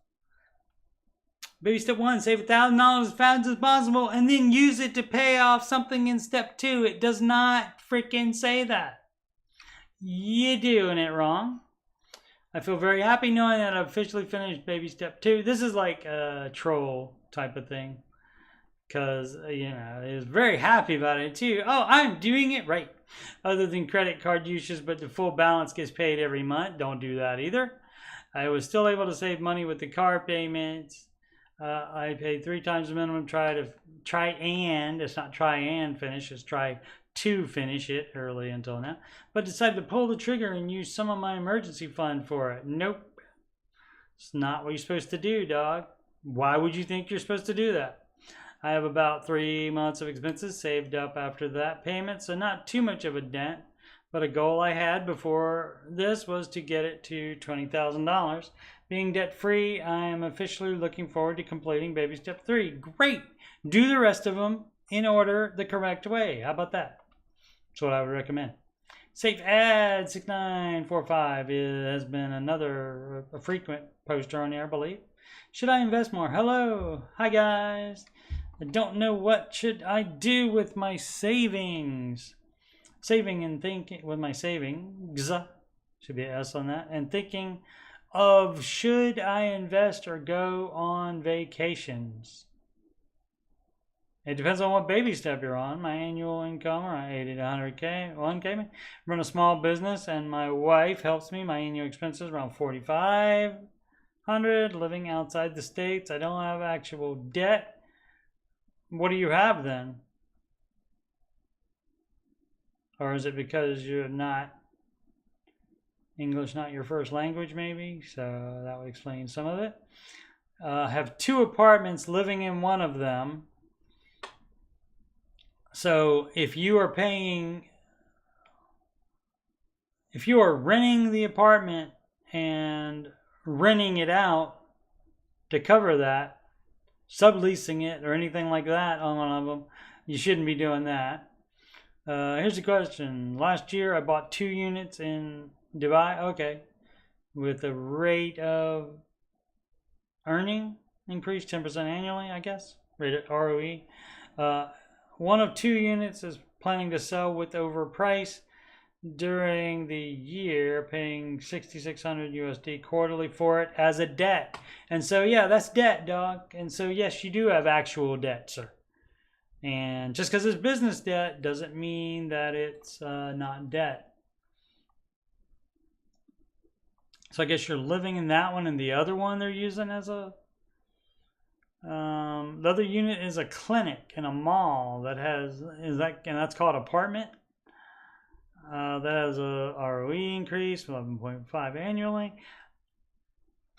baby step 1, save $1,000 as fast as possible, and then use it to pay off something in step 2. It does not freaking say that. You're doing it wrong. I feel very happy knowing that I've officially finished baby step 2. This is like a troll type of thing. because, you know, he was very happy about it too. Oh, I'm doing it right. Other than credit card usage, but the full balance gets paid every month. Don't do that either. I was still able to save money with the car payments. I paid 3 times the minimum. It's not try and finish. It's try to finish it early until now. But decided to pull the trigger and use some of my emergency fund for it. Nope. It's not what you're supposed to do, dog. Why would you think you're supposed to do that? I have about 3 months of expenses saved up after that payment, so not too much of a dent. But a goal I had before this was to get it to $20,000. Being debt-free, I am officially looking forward to completing baby step 3. Great! Do the rest of them in order the correct way. How about that? That's what I would recommend. Safe Ad 6945 has been another frequent poster on here, I believe. Should I invest more? Hello. Hi, guys. I don't know what should I do with my savings. Saving and thinking with my savings, should be an S on that, and thinking of should I invest or go on vacations. It depends on what baby step you're on. My annual income around 80 to 100K, 1K. Run a small business and my wife helps me. My annual expenses around 4,500. Living outside the States. I don't have actual debt. What do you have then? Or is it because you're not English, not your first language, maybe? So that would explain some of it. Have 2 apartments, living in one of them. So if you are renting the apartment and renting it out to cover that, subleasing it or anything like that on one of them, you shouldn't be doing that. Here's a question. Last year I bought 2 units in Dubai. Okay. With a rate of earning increase 10% annually, I guess. Rate of ROE. One of 2 units is planning to sell with overprice during the year, paying $6,600 USD quarterly for it as a debt. And so, yeah, that's debt, dog. And so, yes, you do have actual debt, sir. And just because it's business debt doesn't mean that it's not debt. So I guess you're living in that one, and the other one they're using as a... the other unit is a clinic in a mall that has... and that's called apartment. That has a ROE increase, 11.5 annually.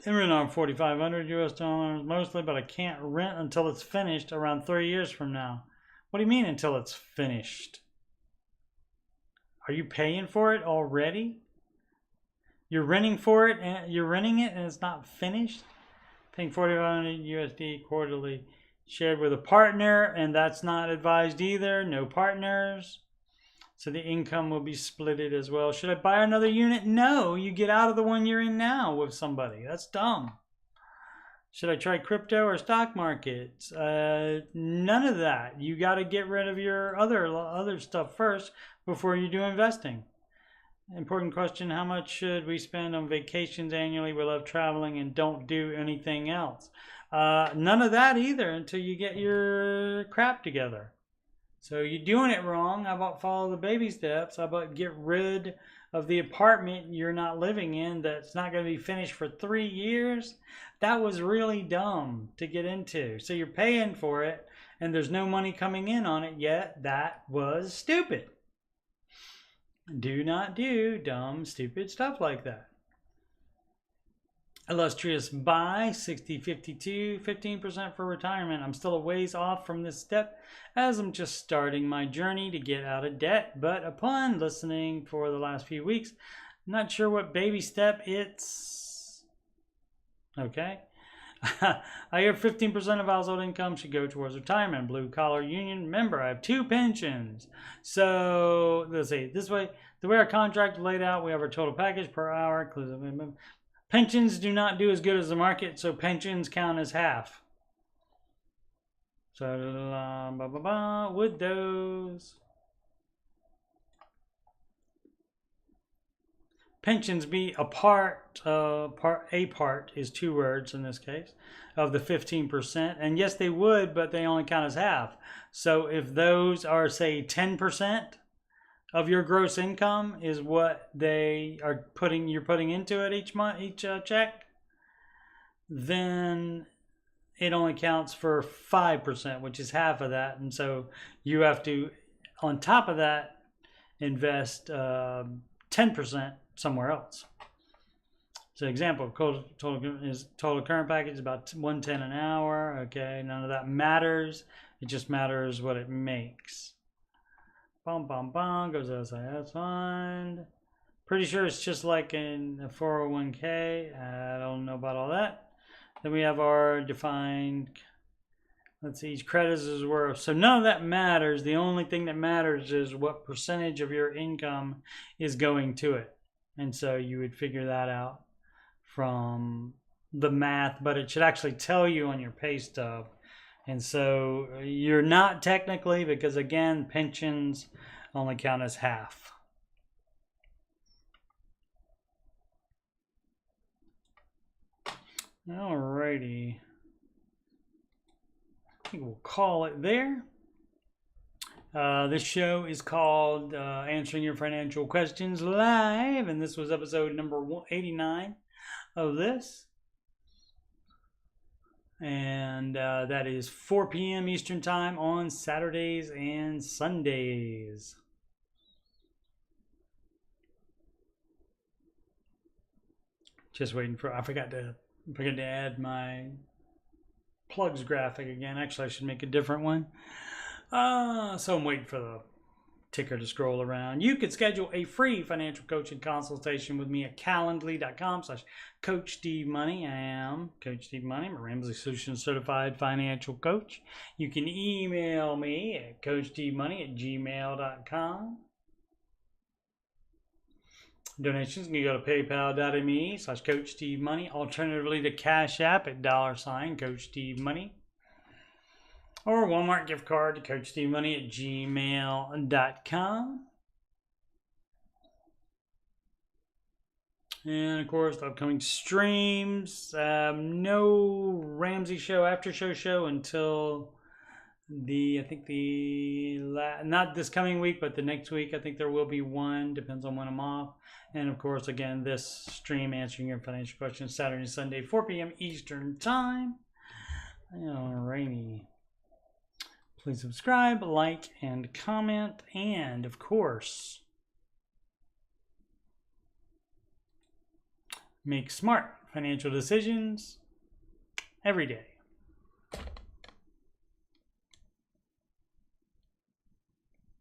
They rent on $4,500 US mostly, but I can't rent until it's finished around 3 years from now. What do you mean until it's finished? Are you paying for it already? You're renting for it and you're renting it and it's not finished? Paying $4,500 USD quarterly, shared with a partner, and that's not advised either. No partners. So the income will be splitted as well. Should I buy another unit? No, you get out of the one you're in now with somebody. That's dumb. Should I try crypto or stock markets? None of that. You got to get rid of your other stuff first before you do investing. Important question, how much should we spend on vacations annually? We love traveling and don't do anything else. None of that either until you get your crap together. So you're doing it wrong. How about follow the baby steps? How about get rid of the apartment you're not living in that's not going to be finished for 3 years? That was really dumb to get into. So you're paying for it and there's no money coming in on it yet. That was stupid. Do not do dumb, stupid stuff like that. Illustrious buy, 6052, 15% for retirement. I'm still a ways off from this step as I'm just starting my journey to get out of debt. But upon listening for the last few weeks, I'm not sure what baby step it's. Okay. I hear 15% of household income should go towards retirement. Blue collar union member. I have 2 pensions. So let's see. This way, the way our contract is laid out, we have our total package per hour. Pensions do not do as good as the market, so pensions count as half. So with those. pensions be a part is 2 words in this case, of the 15%. And yes, they would, but they only count as half. So if those are, say, 10% of your gross income is what you're putting into it each month, each check, then it only counts for 5%, which is half of that. And so you have to, on top of that, invest 10% somewhere else. So example, total current package is about $110 an hour. Okay, none of that matters. It just matters what it makes. Bum bum bum goes SIS fund. Pretty sure it's just like in a 401k. I don't know about all that. Then we have our defined. Let's see, each credit is worth. So none of that matters. The only thing that matters is what percentage of your income is going to it. And so you would figure that out from the math, but it should actually tell you on your pay stub. And so you're not technically, because again, pensions only count as half. Alrighty. I think we'll call it there. This show is called Answering Your Financial Questions Live, and this was episode number 89 of this. And that is 4 p.m. Eastern Time on Saturdays and Sundays. Just waiting for, I forgot to add my plugs graphic again. Actually, I should make a different one. So I'm waiting for the ticker to scroll around. You could schedule a free financial coaching consultation with me at calendly.com/coachstevemoney. I am Coach Steve Money. I'm a Ramsey Solutions Certified Financial Coach. You can email me at coachstevemoney@gmail.com. Donations can go to paypal.me/coachstevemoney. Alternatively to Cash App at $CoachSteveMoney. Or Walmart gift card to coachstevemoney@gmail.com. And of course, the upcoming streams. No Ramsey show, after show until not this coming week, but the next week. I think there will be one. Depends on when I'm off. And of course, again, this stream answering your financial questions Saturday and Sunday, 4 p.m. Eastern Time. Alrighty. Please subscribe, like, and comment, and of course, make smart financial decisions every day.